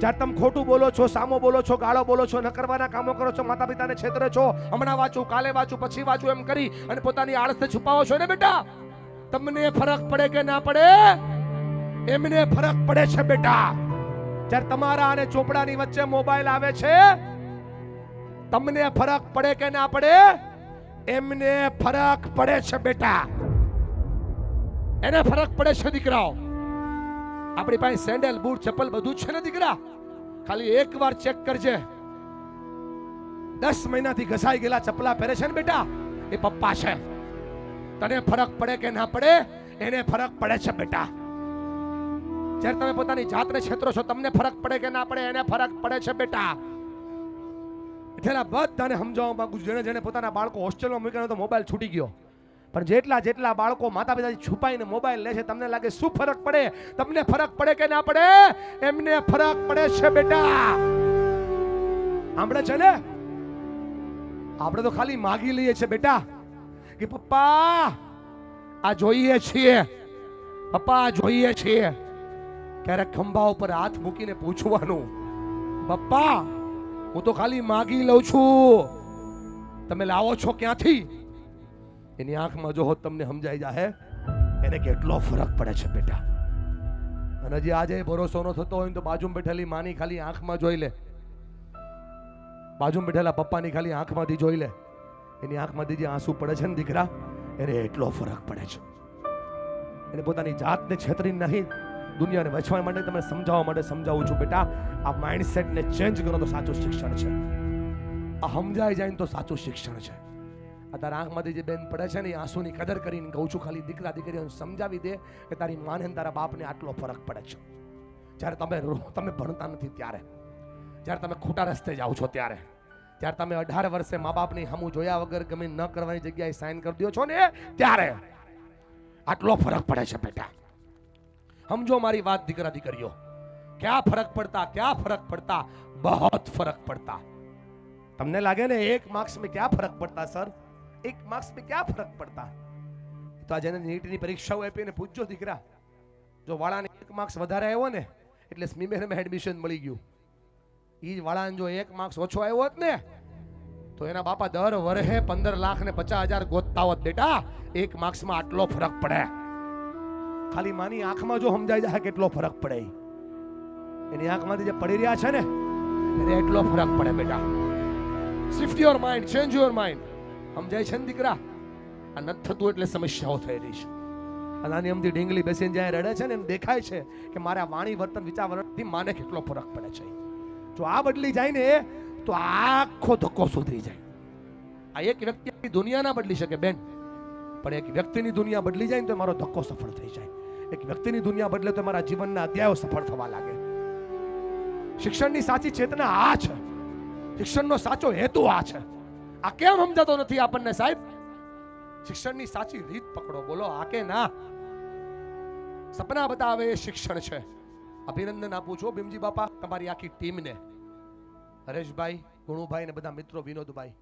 જ્યારે તમે ખોટું બોલો છો, સામો બોલો છો, ગાળો બોલો છો, ન કરવાના કામો કરો છો, માતા પિતાને છેતરો છો, હમણાં વાંચું, કાલે વાંચું, પછી વાંચું એમ કરી અને પોતાની આળસને છુપાવો છો ને બેટા, તમને ફરક પડે કે ના પડે? એમને ફરક પડે છે બેટા. જ્યારે તમારા અને ચોપડાની વચ્ચે મોબાઈલ આવે છે, તમને ફરક પડે કે ના પડે? એમને ફરક પડે છે બેટા, એને ફરક પડે છે દીકરાઓ. આપણી પાસે સેન્ડલ, બૂટ, ચપ્પલ બધું જ છે ને દીકરા. ખાલી એકવાર ચેક કરજે, 10 મહિનાથી ઘસાઈ ગયેલા ચપ્પલા પહેરે છે ને બેટા, એ પપ્પા છે. તને ફરક પડે કે ના પડે? એને ફરક પડે છે બેટા. જ્યારે તમે પોતાની જાતને છેતરો છો, તમને ફરક પડે કે ના પડે? એને ફરક પડે છે બેટા. એટલે બધાને સમજાવવા માંગુ છું, જેને પોતાના બાળકો હોસ્ટેલમાં મૂકીને તો મોબાઈલ છૂટી ગયો, પણ જેટલા બાળકો માતા પિતાથી છુપાઈને મોબાઈલ લે છે, તમને લાગે શું ફરક પડે? તમને ફરક પડે કે ના પડે? એમને ફરક પડે છે બેટા. સાંભળે છે ને? આપણે તો ખાલી માગી લઈએ છીએ બેટા કે પપ્પા આ જોઈએ છીએ, પપ્પા આ જોઈએ છીએ. ક્યારેક ખંભા ઉપર હાથ મૂકીને પૂછવાનું, પપ્પા હું તો ખાલી માગી લઉં છું, તમે લાવો છો ક્યાંથી? એની આંખમાં જો તમને સમજાઈ જાય એને કેટલો ફરક પડે છે બેટા. અને હજી આજે ભરોસો ન થતો હોય તો બાજુમાં બેઠેલી માની ખાલી આંખમાં જોઈ લે, બાજુમાં બેઠેલા પપ્પાની ખાલી આંખમાંથી જોઈ લે, એની આંખમાંથી જે આંસુ પડે છે ને દીકરા, એને એટલો ફરક પડે છે. એને પોતાની જાતને છેતરી નહીં, દુનિયાને વચવા માટે તમને સમજાવવા માટે સમજાવું છું બેટા. આ માઇન્ડસેટને ચેન્જ કરો તો સાચું શિક્ષણ છે. આ સમજાઈ જાય તો સાચું શિક્ષણ છે. આ તારા આંખમાંથી જે બેન પડે છે ને, એ આંસુની કદર કરીને કહું છું, ખાલી દીકરા દીકરીઓને સમજાવી દે કે તારી માને તારા બાપને આટલો ફરક પડે છે. જ્યારે તમે ભણતા નથી ત્યારે, જ્યારે તમે ખોટા રસ્તે જાઓ છો ત્યારે, જ્યારે તમે 18 વર્ષે મા બાપની સામું જોયા વગર ગમે ન કરવાની જગ્યાએ સાઈન કરી દો છો ને, ત્યારે આટલો ફરક પડે છે બેટા. સમજો મારી વાત દીકરા દીકરીઓ. ક્યાં ફરક પડતા? ક્યાં ફરક પડતા? બહોત ફરક પડતા. તમને લાગે ને 1 માર્ક્સ में क्या फर्क पड़ता सर, 1 मार्क्स में क्या फर्क पड़ता? તો આ જેને નીટની પરીક્ષાઓ આપીને પૂછજો દીકરા, જો વાળાને 1 માર્ક્સ વધારે આવ્યો ને એટલે સ્મીમેરમાં એડમિશન મળી ગયું. ઈ વાળાને જો 1 માર્ક્સ ઓછો આવ્યો હોત ને તો એના બાપા દર વર્ષે 15 લાખ ને 50,000 ગોતતા હોત બેટા. 1 માર્ક્સમાં આટલો ફરક પડે. ખાલી માની આંખમાં જો સમજાઈ જાય કેટલો ફરક પડે, એની આંખમાંથી જે પડી રહ્યા છે ને એને એટલો ફરક પડે બેટા. Shift your mind, change your mind. સમજાય છે ને દીકરા? આ નથી થતું એટલે સમસ્યાઓ થઈ રહી છે. નાની અમથી ઢીંગલી બેસીને જાય રડે છે ને, એને દેખાય છે કે મારા વાણી વર્તન વિચાર વર્તનથી માને કેટલો ફરક પડે છે. જો આ બદલી જાય ને તો આખો ધક્કો સુધરી જાય. આ એક વ્યક્તિ દુનિયા ના બદલી શકે બેન, પણ એક વ્યક્તિની દુનિયા બદલી જાય ને તો મારો ધક્કો સફળ થઈ જાય. એક વ્યક્તિની દુનિયા બદલે તો મારા જીવનના અધ્યાયો સફળ થવા લાગે. શિક્ષણની સાચી ચેતના આ છે, શિક્ષણનો સાચો હેતુ આ છે. આ કેમ સમજાતો નથી આપણને સાહેબ? શિક્ષણની સાચી રીત પકડો. બોલો આ કે ના? સપના બતાવે એ શિક્ષણ છે. અભિનંદન આપું છું ભીમજી બાપા, તમારી આખી ટીમને, હરેશભાઈ, ગુણુભાઈ ને બધા મિત્રો, વિનોદભાઈ.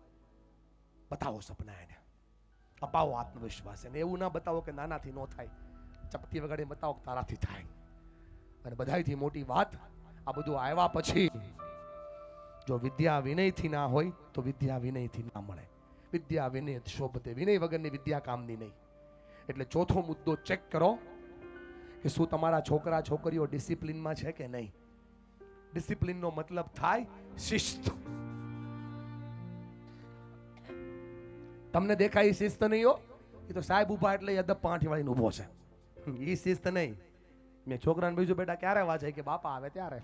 બતાવો સપના એને, અપાવો આત્મવિશ્વાસ એને. એવું ના બતાવો કે નાનાથી ન થાય, ચપટી વગાડી બતાવો કે તારાથી થાય. અને બધાયથી મોટી વાત, આ બધું આવ્યા પછી જો વિદ્યા વિનયથી ના હોય તો વિદ્યા વિનયથી ના મળે. વિદ્યા વિનય શોભતે, વિનય વગરની વિદ્યા કામની નહીં. એટલે ચોથો મુદ્દો ચેક કરો કે શું તમારા છોકરા છોકરીઓ ડિસિપ્લિનમાં છે કે નહીં. ડિસિપ્લિનનો મતલબ થાય શિસ્ત. તમને દેખાય શિસ્ત નહીં હો, એ તો સાહેબ ઉભા એટલે અદબ પાંઠી વાળીને ઉભો છે, એ શિસ્ત નહીં. મેં છોકરાને બીજું બેટા ક્યારે વાંચે કે બાપા આવે ત્યારે,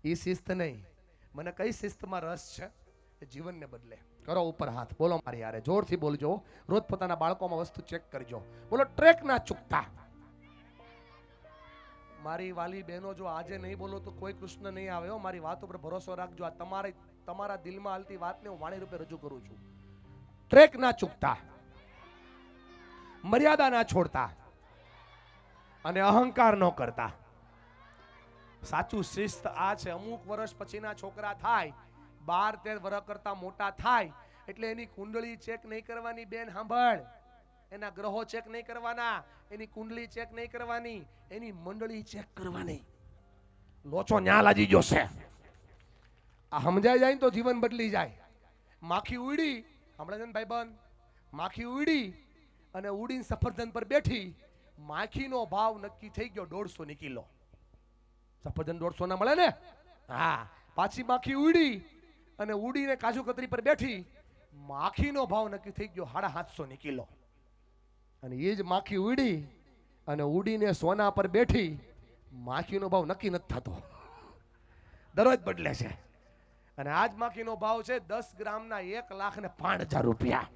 એ શિસ્ત નહીં. મને કઈ શિસ્તમાં રસ છે એ જીવનને બદલે. કરો ઉપર હાથ, બોલો મારી યારે, જોરથી બોલજો. રોજ પોતાના બાળકોમાં વસ્તુ ચેક કરજો. બોલો ટ્રેક ના ચૂકતા. મારી વાલી બહેનો, જો આજે નહીં બોલો તો કોઈ કૃષ્ણ નહીં આવે. મારી વાત ઉપર ભરોસો રાખજો. આ તમારા દિલમાં હાલતી વાતને હું વાણી રૂપે રજૂ કરું છું. ટ્રેક ના ચૂકતા, મર્યાદા ના છોડતા અને અહંકાર ન કરતા. સાચું શિસ્ત આ છે. અમુક વર્ષ પછીના છોકરા થાય, 12-13 વર્ષ કરતા મોટા થાય એટલે એની કુંડળી ચેક નહીં કરવાની બેન, સાંભળ. એના ગ્રહો ચેક નહીં કરવાના, એની કુંડળી ચેક નહીં કરવાની, એની મંડળી ચેક કરવાની. લોચો ન્યા લાજી જશે. આ સમજાઈ જાય તો જીવન બદલી જાય. માખી ઉડી, હમણાં ને ભાઈબંધ, માખી ઉડી અને ઉડીને સફરજન પર બેઠી. માખીનો ભાવ નક્કી થઈ ગયો 150 કિલો. સફરજન 150 ના મળે ને? હા. પાછી માખી ઉડી અને ઉડીને કાજુ કતરી પર બેઠી. માખીનો ભાવ નક્કી થઈ ગયો 750 કિલો. અને એ જ માખી ઉડી અને ઉડીને સોના પર બેઠી. માખીનો ભાવ નક્કી નથી થતો, દરરોજ બદલે છે. અને આજ માખીનો ભાવ છે 10 ગ્રામના 1,05,000 રૂપિયા.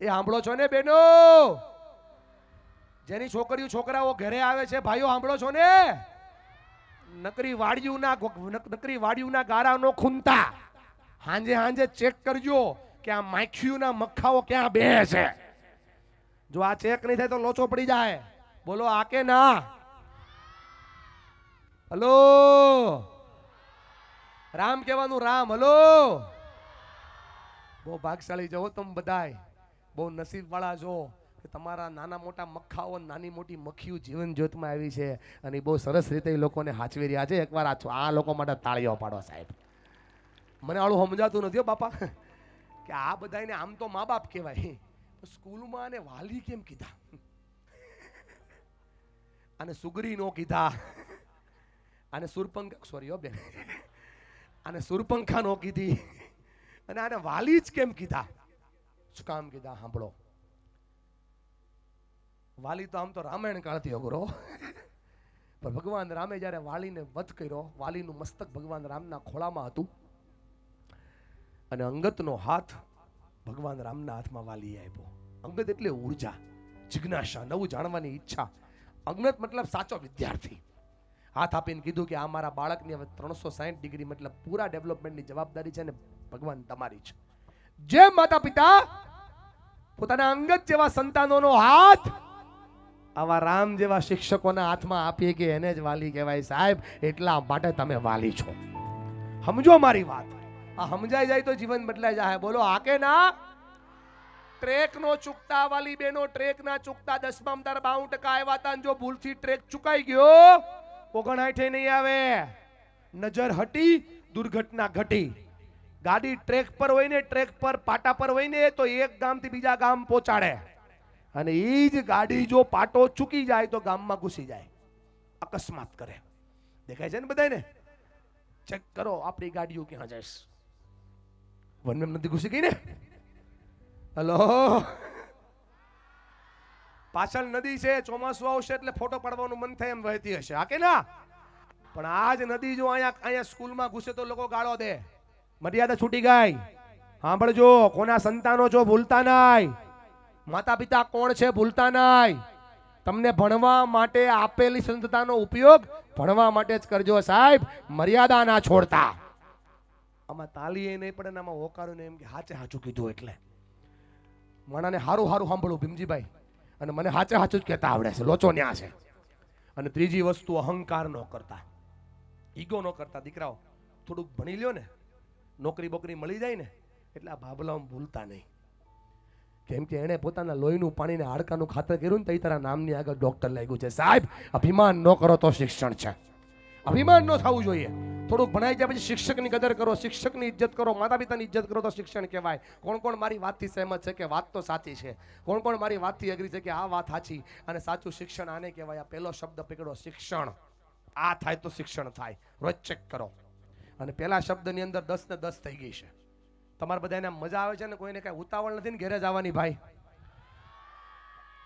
એ સાંભળો છો ને બેનો? જેની છોકરીઓ છોકરાઓ ઘરે આવે છે ભાઈઓ, સાંભળો છો ને? નકરી વાડિયુંના ગારાનો ખૂંતા હાંજે હાંજે ચેક કરજો કે આ માખીઓના મખાઓ ક્યાં બે છે. જો આ ચેક નહીં થાય તો લોચો પડી જાય. બોલો આ કે ના? હલો, રામ કહેવાનું, રામ. હલો, બહુ ભાગશાળી છો તમે બધાય, બહુ નસીબ વાળા છો કે તમારા નાના મોટા મખાઓ, નાની મોટી મખીઓ જીવન જ્યોતમાં આવી છે અને બહુ સરસ રીતે એ લોકોને હાચવી રહ્યા છે. એકવાર આ લોકો માટે તાળીઓ પાડો સાહેબ. મને આળું સમજાતું નથી બાપા કે આ બધાને આમ તો મા બાપ કહેવાય, સ્કૂલમાં આને વાલી કેમ કીધા, આને સુગરી નો કીધા, આને સુરપંખા, સોરી હો બેન, આને સુરપંખા નો કીધી અને આને વાલી જ કેમ કીધા? શું કામ કીધા? સાંભળો. વાલી તો આમ તો રામાયણ કાળથી અઘરો, પણ ભગવાન રામે જ્યારે વાલીને વધ કર્યો, વાલીનું મસ્તક ભગવાન રામના ખોળામાં હતું અને અંગતનો હાથ ભગવાન રામના હાથમાં વાલીએ આપ્યો. અંગત એટલે ઉર્જા, જિજ્ઞાસા, નવું જાણવાની ઈચ્છા. અંગત મતલબ સાચો વિદ્યાર્થી. હાથ આપીને કીધું કે આ મારા બાળકની હવે 360 ડિગ્રી મતલબ પૂરા ડેવલપમેન્ટની જવાબદારી છે ને ભગવાન તમારી છે. જેમ માતા પિતા પોતાના અંગત જેવા સંતાનોનો હાથ આવા રામ જેવા શિક્ષકોના હાથમાં આપીએ કે એને જ વાલી કહેવાય સાહેબ. એટલા માટે તમે વાલી છો. સમજો મારી વાત. આ સમજાઈ જાય તો જીવન બદલાઈ જાય. બોલો આ કે ના? ટ્રેક નો ચૂકતા વાલી બેનો, ટ્રેક ના ચૂકતા. 10માં તાર 92% આવ્યા હતા. જો ભૂલથી ટ્રેક ચુકાઈ ગયો 59 નહીં આવે. નજર હટી, દુર્ઘટના ઘટી. ગાડી ટ્રેક પર હોય ને, ટ્રેક પર પાટા પર હોય ને તો એક ગામથી બીજા ગામ પહોંચાડે અને એ જ ગાડી જો પાટો ચૂકી જાય તો ગામમાં ઘૂસી જાય, અકસ્માત કરે. દેખાય છે ને બધાને? ચેક કરો આપણી ગાડીઓ ક્યાં જાય. વનમેમ નથી ઘૂસી ગઈ ને? હલો, પાછળ નદી છે, ચોમાસું આવશે એટલે ફોટો પાડવાનું મન થાય એમ વહેતી હશે, હા કે ના? પણ આજ નદી જો અહીંયા સ્કૂલમાં ઘૂસે તો લોકો ગાળો દે. મર્યાદા છૂટી ગઈ. સાંભળજો, કોના સંતાનો છો ભૂલતા નહીં. માતા પિતા કોણ છે ભૂલતા નહીં. તમને ભણવા માટે આપેલી સંસ્થાનો ઉપયોગ ભણવા માટે જ કરજો સાહેબ. મર્યાદા ના છોડતા. આમાં તાલી એ નહીં પડે ને આમાં હોકારું નહીં, એમ કે હાચે હાચું કીધું એટલે માણાને હારું હારું સાંભળું ભીમજીભાઈ, અને મને હાચે હાચું જ કહેતા આવડે છે. લોચો ન્યા છે. અને ત્રીજી વસ્તુ અહંકાર ન કરતા, ઈગો ન કરતા. દીકરાઓ થોડુંક ભણી લ્યો ને, નોકરી બોકરી મળી જાય ને એટલે આ ભાભલામાં ભૂલતા નહીં. કેમ કે એને પોતાના લોહીનું પાણીને હાડકાનું ખાતર કર્યું ને તો તારા નામની આગળ ડોક્ટર લાગ્યું છે સાહેબ. અભિમાન ન કરો તો શિક્ષણ છે. અભિમાન ન થવું જોઈએ. થોડુંક ભણાઈ જાય પછી શિક્ષકની કદર કરો, શિક્ષકની ઇજ્જત કરો, માતા પિતાની ઇજ્જત કરો તો શિક્ષણ કહેવાય. કોણ કોણ મારી વાતથી સહેમત છે કે વાત તો સાચી છે? કોણ કોણ મારી વાતથી એગ્રી છે કે આ વાત સાચી અને સાચું શિક્ષણ આને કહેવાય? આ પહેલો શબ્દ પકડો, શિક્ષણ. આ થાય તો શિક્ષણ થાય. રોજ ચેક કરો. અને પહેલા શબ્દની અંદર 10 ને 10 થઈ ગઈ છે. તમારે બધાને મજા આવે છે ને? કોઈને કઈ ઉતાવળ નથી ને ઘરે જવાની? ભાઈ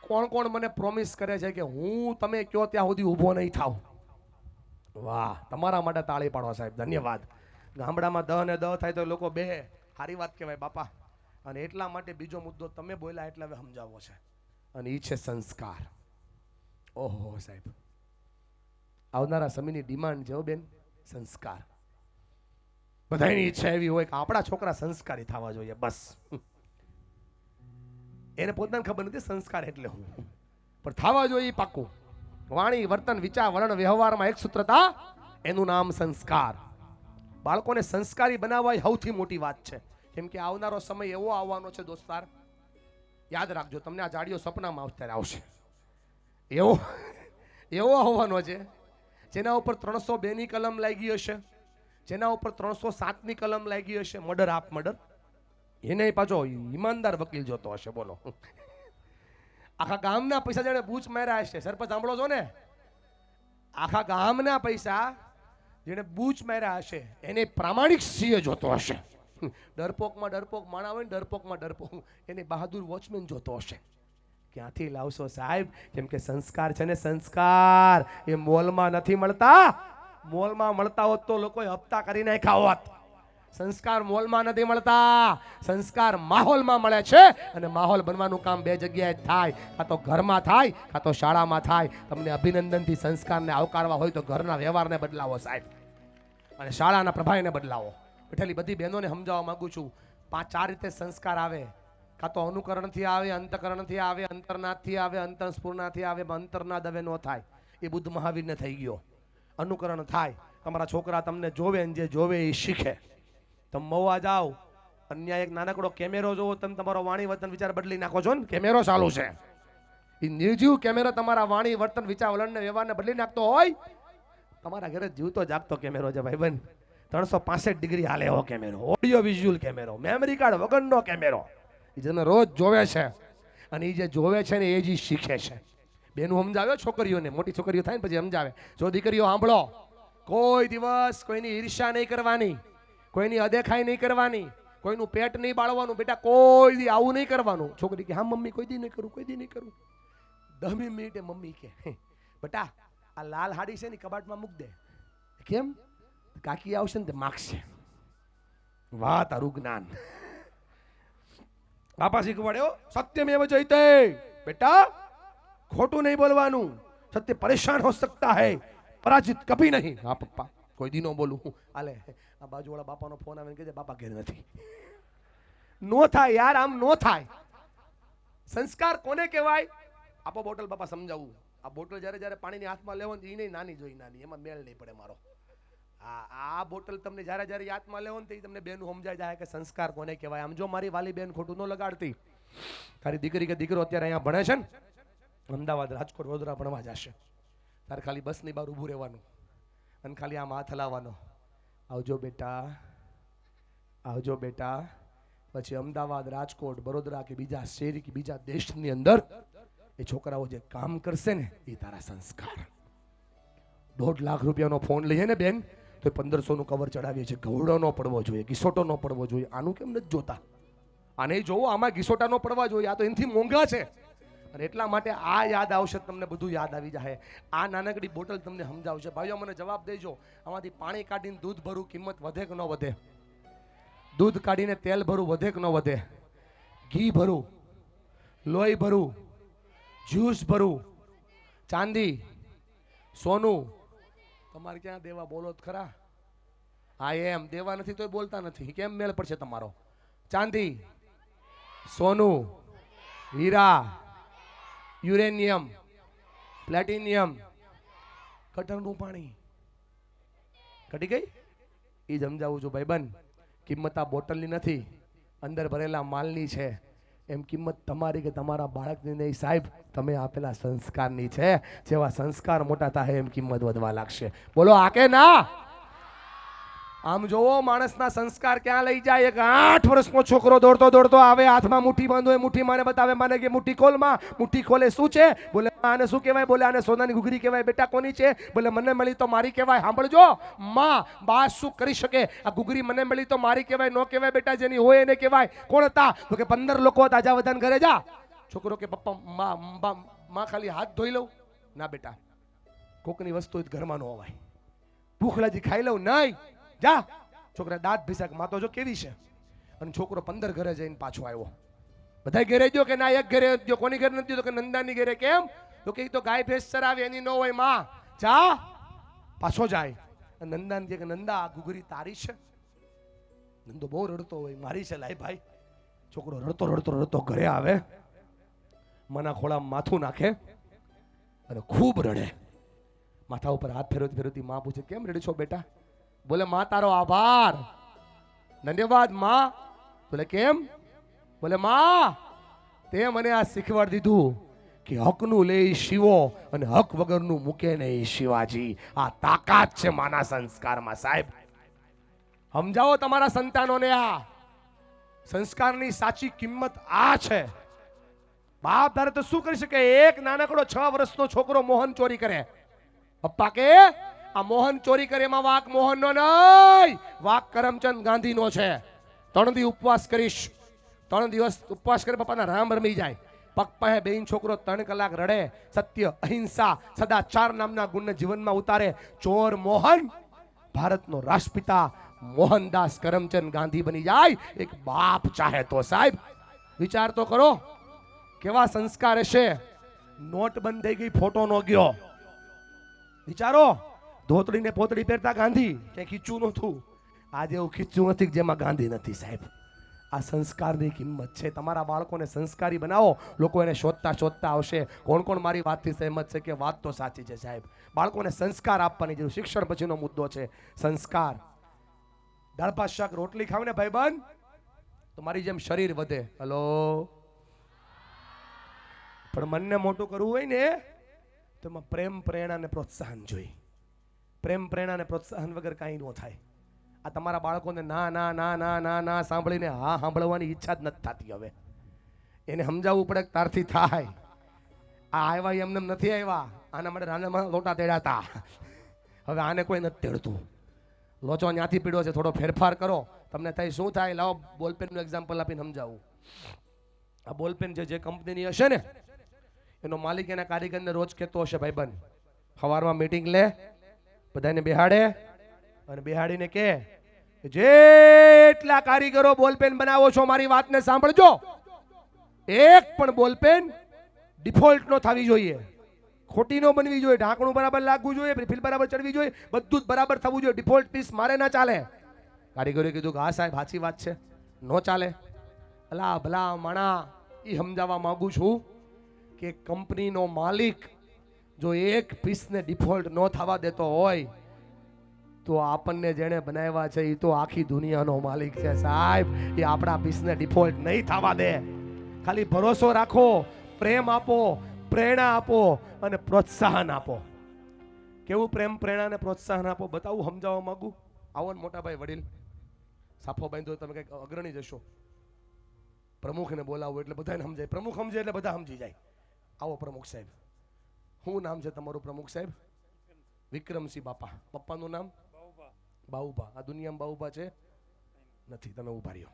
કોણ કોણ મને પ્રોમિસ કરે છે કે હું તમે કયો ત્યાં સુધી ઊભો નહીં થાવ? વાહ, તમારા માટે તાળી પાડો સાહેબ, ધન્યવાદ. ગામડામાં 10 ને 10 થાય તો લોકો બે, સારી વાત કહેવાય બાપા. અને એટલા માટે બીજો મુદ્દો તમે બોલ્યા એટલે હવે સમજાવવો છે, અને એ છે સંસ્કાર. ઓહો સાહેબ, આવનારા સમયની ડિમાન્ડ છે બેન, સંસ્કાર. બધાની ઈચ્છા એવી હોય કે આપણા છોકરા સંસ્કારી થવા જોઈએ. બસ એને પોતાને ખબર નથી સંસ્કાર એટલે હું, પણ થવા જોઈએ પાક્કું. વાણી, વર્તન, વિચાર, વલણ, વ્યવહારમાં એક સૂત્રતા, એનું નામ સંસ્કાર. બાળકોને સંસ્કારી બનાવવા એ સૌથી મોટી વાત છે. કેમ કે આવનારો સમય એવો આવવાનો છે દોસ્તાર, યાદ રાખજો, તમને આ જાડીઓ સપનામાં અત્યારે આવશે. એવો આવવાનો છે જેના ઉપર 302 ની કલમ લાગી હશે, જેના ઉપર 307 ની કલમ લાગી હશે, મર્ડર હાફ મર્ડર. એને પાછો ઈમાનદાર વકીલ જોતો હશે. બોલો, આખા ગામના પૈસા જેને બૂચ માર્યા હશે. સરપંચ સાંભળો છો ને? આખા ગામના પૈસા જેને બૂચ માર્યા હશે એને પ્રામાણિક સિંહ જોતો હશે. ડરપોકમાં ડરપોક માણા હોય ને, ડરપોકમાં ડરપોક એને બહાદુર વોચમેન જોતો હશે. ક્યાંથી લાવશો સાહેબ? કેમ કે સંસ્કાર છે ને, સંસ્કાર એ મોલમાં નથી મળતા. મોલમાં મળતા હોત તો લોકોએ હપ્તા કરી નાખ્યા હોત. સંસ્કાર મોલમાં નથી મળતા, સંસ્કાર માહોલમાં મળે છે. અને માહોલ બનવાનું કામ બે જગ્યાએ થાય, કાં તો ઘરમાં થાય, કાં તો શાળામાં થાય. તમને અભિનંદનથી સંસ્કારને આવકારવા હોય તો ઘરના વ્યવહારને બદલાવો સાહેબ, અને શાળાના પ્રભાવને બદલાવો. બેઠેલી બધી બહેનોને સમજાવવા માંગુ છું, 5-4 રીતે સંસ્કાર આવે. કાં તો અનુકરણથી આવે, અંતકરણથી આવે, અંતરનાથથી આવે, અંતઃસ્ફુરણાથી આવે. અંતરનાદ હવે ન થાય, એ બુદ્ધ મહાવીરને થઈ ગયો. અનુકરણ થાય, તમારા છોકરા તમને જોવે ને જે જોવે એ શીખે. તમે મવા જાઓ, અન્ય એક નાનકડો કેમેરો જોવો, તમે તમારો વાણી વર્તન વિચાર બદલી નાખો છો ને. કેમેરો ચાલુ છે, એ નિર્જીવ કેમેરો તમારા વાણી વર્તન વિચાર વલણને વ્યવહારને બદલી નાખતો હોય. તમારા ઘરે જીવતો જાગતો કેમેરો છે ભાઈબંધ. 365 ડિગ્રી હાલે એવો કેમેરો, ઓડિયો વિઝ્યુઅલ કેમેરો, મેમરી કાર્ડ વગરનો કેમેરો. એ જેને રોજ જોવે છે, અને એ જે જોવે છે ને એ જ શીખે છે. બેનું સમજાવ્યો છોકરીઓને, મોટી છોકરીઓ થાય ને પછી સમજાવે. જો દીકરીઓ સાંભળો, કોઈ દિવસ કોઈની ઈર્ષ્યા નહીં કરવાની, કોઈની અદેખાઈ નહીં કરવાની, કોઈનું પેટ નહીં બાળવાનું. બેટા કોઈ દી આવું નહીં કરવાનું. છોકરી કે હા મમ્મી કોઈ દી નહીં કરું, કોઈ દી નહીં કરું. 10મી મિનિટે મમ્મી કે બેટા આ લાલ હાડી છે ને કબાટમાં મૂક દે. કેમ? કાકી આવશે ને તે માગશે. વાહ તારું જ્ઞાન. બાપા શીખવાડ્યો સત્યમેવ જયતે. બેટા ખોટું નહીં બોલવાનું. સત્ય પરેશાન હો સકતા હૈ, પરાજિત કભી નહીં. હા પપ્પા કોઈ દી નો બોલું. આલે આ બાજુવાળા બાપાનો ફોન આવે ને કહે બાપા ઘેર નથી. નો થાય યાર, આમ નો થાય. સંસ્કાર કોને કહેવાય? આપો બોટલ બાપા સમજાવું. આ બોટલ જ્યારે જ્યારે પાણીની હાથમાં લેવો ને એ નાની જોઈ નાની, એમાં મેળ નહીં પડે મારો. આ બોટલ તમને જ્યારે જ્યારે યાદમાં લેવો ને તો તમને બેનું સમજાય જાય કે સંસ્કાર કોને કહેવાય. આમ જો મારી વાલી બેન ખોટું ન લગાડતી, તારી દીકરી કે દીકરો અત્યારે અહીંયા ભણે છે ને, અમદાવાદ, રાજકોટ, વડોદરા ભણવા જશે, તારે ખાલી બસની બહાર ઊભું રહેવાનું અને ખાલી આમ હાથ હલાવવાનો, આવજો બેટા, આવજો બેટા. પછી અમદાવાદ, રાજકોટ, વડોદરા કે બીજા શહેર કે બીજા દેશની અંદર એ છોકરાઓ જે કામ કરશે ને એ તારા સંસ્કાર. 1.5 લાખ રૂપિયાનો ફોન લઈએ ને બેન તો 1500 નું કવર ચડાવીએ છીએ. ઘવડો ન પડવો જોઈએ, ઘીસોટો ન પડવો જોઈએ. આનું કેમ નથી જોતા? આને જોવો, આમાં ઘીસોટા ન પડવા જોઈએ. આ તો એનાથી મોંઘા છે. અને એટલા માટે આ યાદ આવશે, તમને બધું યાદ આવી જાય. આ નાનકડી બોટલ તમને સમજાવશે. ભાઈઓ મને જવાબ દેજો, આમાંથી પાણી કાઢીને દૂધ ભરું, કિંમત વધે કે ન વધે? દૂધ કાઢીને તેલ ભરું, વધે કે ન વધે? ઘી ભરું, લોહી ભરું, જ્યુસ ભરું, ચાંદી, સોનું, તમારે ક્યાં દેવા? બોલો ખરા. હા એમ દેવા નથી તો બોલતા નથી. કેમ મેળ પડશે તમારો? ચાંદી, સોનું, હીરા, યુરેનિયમ, પ્લેટિનિયમ, કટરનું પાણી. ઘટી ગઈ? એ સમજાવું છું ભાઈબંધ. કિંમત આ બોટલની નથી, અંદર ભરેલા માલની છે. એમ કિંમત તમારી કે તમારા બાળકની નહીં સાહેબ, તમે આપેલા સંસ્કારની છે. જેવા સંસ્કાર મોટા થાય એમ કિંમત વધવા લાગશે. બોલો આ કે ના? આમ જોવો માણસના સંસ્કાર ક્યાં લઈ જાય. એક 8 વર્ષનો છોકરો દોડતો દોડતો આવે, હાથમાં મુઠ્ઠી બાંધો, મુઠ્ઠી માને બતાવે, માને કે મુઠ્ઠી ખોલ માં. મુઠ્ઠી ખોલે, શું છે? બોલે આને શું કહેવાય? બોલે આને સોનાની ઘૂઘરી કહેવાય. બેટા કોની છે? બોલે મને મળી તો મારી કહેવાય. સાંભળજો માં, બા શું કરી શકે? આ ઘૂઘરી મને મળી તો મારી કહેવાય, નો કહેવાય બેટા. જેની હોય એને કહેવાય. કોણ હતા? તો કે 15 લોકો હતા. જા બધાને ઘરે જા. છોકરો કે પપ્પા માં ખાલી હાથ ધોઈ લઉં. ના બેટા, કોકની વસ્તુ ઘરમાં ન હોવાય. ભૂખ લાગી ખાઈ લઉં નહીં, જા. છોકરા દાંત ભીસાક, માં તો જો કેવી છે. અને છોકરો 15 ઘરે જઈને પાછો આવ્યો. બધા ઘરે ગયો કે ના? એક ઘરે ગયો. કોની ઘરે નથી? તો કે નંદાની ઘરે. કેમ? તો કે તો ગાય ભેંસ ચરાવે, એની ન હોય. માં જા, પાછો જાય. નંદાને કે નંદા આ ઘૂઘરી તારી છે? નંદો બહુ રડતો હોય, મારી છે. લાય ભાઈ. છોકરો રડતો રડતો રડતો ઘરે આવે, મના ખોળામાં માથું નાખે અને ખૂબ રડે. માથા ઉપર હાથ ફેરવતી ફેરવતી માં પૂછે કેમ રડી છો બેટા? બોલે માં તારો આભાર, ધન્યવાદ માં. બોલે કેમ? બોલે માં તે મને આ શીખવાડી દીધું કે હકનું લે શિવો અને હક વગરનું મૂકે નહીં શિવાજી. આ તાકાત છે માના સંસ્કારમાં સાહેબ. સમજાવો તમારા સંતાનોને આ સંસ્કારની સાચી કિંમત આ છે. બાપ ધારે તો શું કરી શકે? એક નાનકડો 6 વર્ષનો છોકરો મોહન ચોરી કરે, પપ્પા કે આ મોહન ચોરી કરે એમાં વાક મોહનનો નહીં, વાક કરમચંદ ગાંધીનો છે. 3 દી ઉપવાસ કરીશ, 3 દિવસ ઉપવાસ કરે પપ્પાના રામ રમી જાય. પગ પાસે બેન છોકરો 3 કલાક રડે, સત્ય, અહિંસા, સદાચાર નામના ગુણને જીવનમાં ઉતારે. ચોર મોહન ભારતનો રાષ્ટ્રપિતા મોહનદાસ કરમચંદ ગાંધી બની જાય. એક બાપ ચાહે તો સાહેબ વિચાર તો કરો કેવા સંસ્કાર હશે. નોટ બંધ થઈ ગઈ, ફોટો નો ગયો. વિચારો, ધોતડી ને પોતડી પહેરતા ગાંધી, કે ખીચું નતું. આજે એવું ખીચું નથી જેમાં ગાંધી નથી સાહેબ. આ સંસ્કારની કિંમત છે. તમારા બાળકોને સંસ્કારી બનાવો, લોકો એને શોધતા શોધતા આવશે. કોણ કોણ મારી વાતથી સહેમત છે કે વાત તો સાચી છે સાહેબ? બાળકોને સંસ્કાર આપવાની જરૂર. શિક્ષણ પછીનો મુદ્દો છે સંસ્કાર. દાળ ભાત શાક રોટલી ખાવ ને ભાઈબંધ તો મારી જેમ શરીર વધે. હલો, પણ મનને મોટું કરવું હોય ને તો એમાં પ્રેમ પ્રેરણા ને પ્રોત્સાહન જોઈએ. પ્રેમ પ્રેરણા ને પ્રોત્સાહન વગર કાંઈ ન થાય. આ તમારા બાળકોને ના ના ના ના ના ના સાંભળીને હા સાંભળવાની ઈચ્છા જ નથી થતી. હવે એને સમજાવવું પડે કે તારથી થાય. આ આવ્યા એમને નથી આવ્યા, આના માટે રાનામાં લોટા તેડાતા. હવે આને કોઈ નથી તેડતું. લોચો ત્યાંથી પીડ્યો છે, થોડો ફેરફાર કરો. તમને થાય શું થાય? લાવો બોલપેનનું એક્ઝામ્પલ આપીને સમજાવું. આ બોલપેન જે કંપનીની હશે ને એનો માલિક એના કારીગરને રોજ કહેતો હશે, ભાઈબંધ સવારમાં મીટિંગ લે, બધાને બેહાડે અને બેહાડીને કે જેટલા કારીગરો બોલપેન બનાવો છો મારી વાતને સાંભળજો, એક પણ બોલપેન ડિફોલ્ટ નો થવી જોઈએ, ખોટી નો બનવી જોઈએ, ઢાંકણું બરાબર લાગવું જોઈએ, રિફિલ બરાબર ચડવી જોઈએ, બધું જ બરાબર થવું જોઈએ. ડિફોલ્ટ પીસ મારે ના ચાલે. કારીગરોએ કીધું કે હા સાહેબ સાચી વાત છે, નો ચાલે. અલા ભલા માણા, એ સમજાવવા માંગુ છું કે કંપનીનો માલિક જો એક પીસને ડિફોલ્ટ ન થવા દેતો હોય તો આપણને જેણે બનાવ્યા છે એ તો આખી દુનિયાનો માલિક છે સાહેબ. એ આપણા પીસને ડિફોલ્ટ નહીં થવા દે. ખાલી ભરોસો રાખો, પ્રેમ આપો, પ્રેરણા આપો અને પ્રોત્સાહન આપો. કેવું પ્રેમ પ્રેરણા અને પ્રોત્સાહન આપો બતાવું, સમજાવવા માંગુ. આવો ને મોટા ભાઈ વડીલ, સાફો બાંધો તમે કંઈક અગ્રણી જશો. પ્રમુખને બોલાવો એટલે બધાને સમજાય. પ્રમુખ સમજે એટલે બધા સમજી જાય. આવો પ્રમુખ સાહેબ. શું નામ છે તમારું પ્રમુખ સાહેબ? વિક્રમસિંહ બાપા. પપ્પાનું નામ બાઉબા. આ દુનિયામાં બાઉબા છે નથી? તમે ઉભા રહ્યો.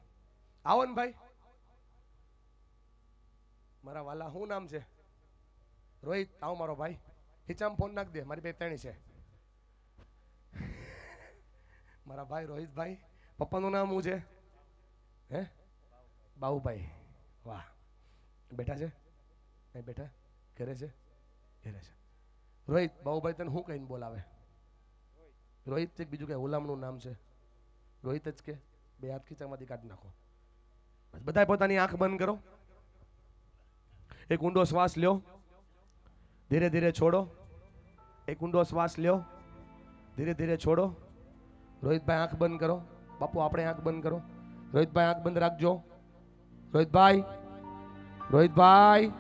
આવો ને ભાઈ મારા વાલા. શું નામ છે? રોહિત. આવો મારો ભાઈ. ખીચામાં ફોન નાખ દે, મારી પાસે તેણી છે. મારા ભાઈ રોહિતભાઈ. પપ્પાનું નામ શું છે? હે? બાઉભાઈ. વાહ. બેઠા છે? નહીં બેઠા? ઘરે છે? ઘરે છે. રોહિત, બાઉભાઈ તને શું કહીને બોલાવે? રોહિત છે બીજું કઈ હુલામણું નામ છે? રોહિત જ કે? બે હાથ ખીચામાંથી કાઢી નાખો. બધા પોતાની આંખ બંધ કરો. એક ઊંડો શ્વાસ લ્યો, ધીરે ધીરે છોડો. એક ઊંડો શ્વાસ લ્યો, ધીરે ધીરે છોડો. રોહિતભાઈ આંખ બંધ કરો. બાપુ આપણે આંખ બંધ કરો. રોહિતભાઈ આંખ બંધ રાખજો. રોહિતભાઈ, રોહિતભાઈ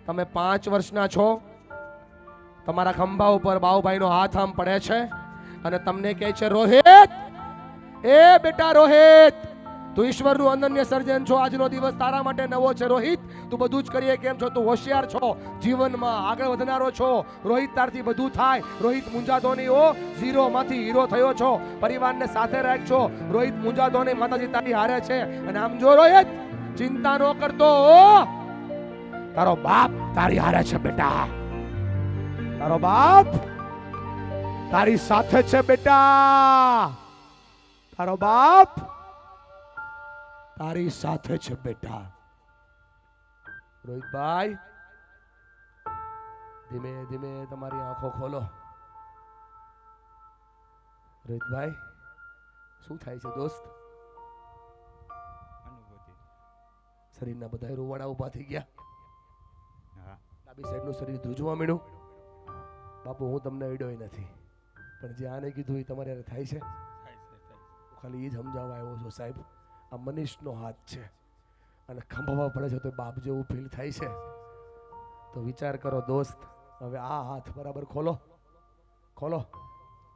તમે 5 વર્ષના છો. તમારા ખંભા ઉપર બાઉભાઈનો હાથ આમ પડે છે અને તમને કહે છે રોહિત, એ બેટા રોહિત, તું ઈશ્વરનું અનન્ય સર્જન છો. આજનો દિવસ તારા માટે નવો છે રોહિત. તું બધું જ કરીએ કેમ છો? તું હોશિયાર છો, જીવનમાં આગળ વધનારો છો. રોહિત તારથી બધું થાય. રોહિત મૂંઝાતો નહીં હો, ઝીરો માંથી હીરો થયો છો. પરિવારને સાથે રાખજો. રોહિત મૂંઝાતો નહીં, માતાજી તારી હારે છે. અને આમ જો રોહિત, ચિંતા ન કરતો, તારો બાપ તારી હારે છે બેટા. તારો બાપ તારી સાથે છે બેટા. તારો બાપ તારી સાથે છે બેટા. રોહિતભાઈ ધીમે ધીમે તમારી આંખો ખોલો. રોહિતભાઈ શું થાય છે દોસ્ત? શરીરના બધા રોવાડા ઉભા થઈ ગયા. ડાબી સાઈડનું શરીર ધ્રુજવા માંડ્યું. બાપુ હું તમને અડ્યોય નથી, પણ જે આને કીધું એ તમારે થાય છે. ખાલી એ જ સમજાવવા આવ્યો છો સાહેબ. આ મનીષનો હાથ છે અને ખંભાવા પડે છે તો બાપ જેવું ફીલ થાય છે. તો વિચાર કરો દોસ્ત. હવે આ હાથ બરાબર ખોલો, ખોલો.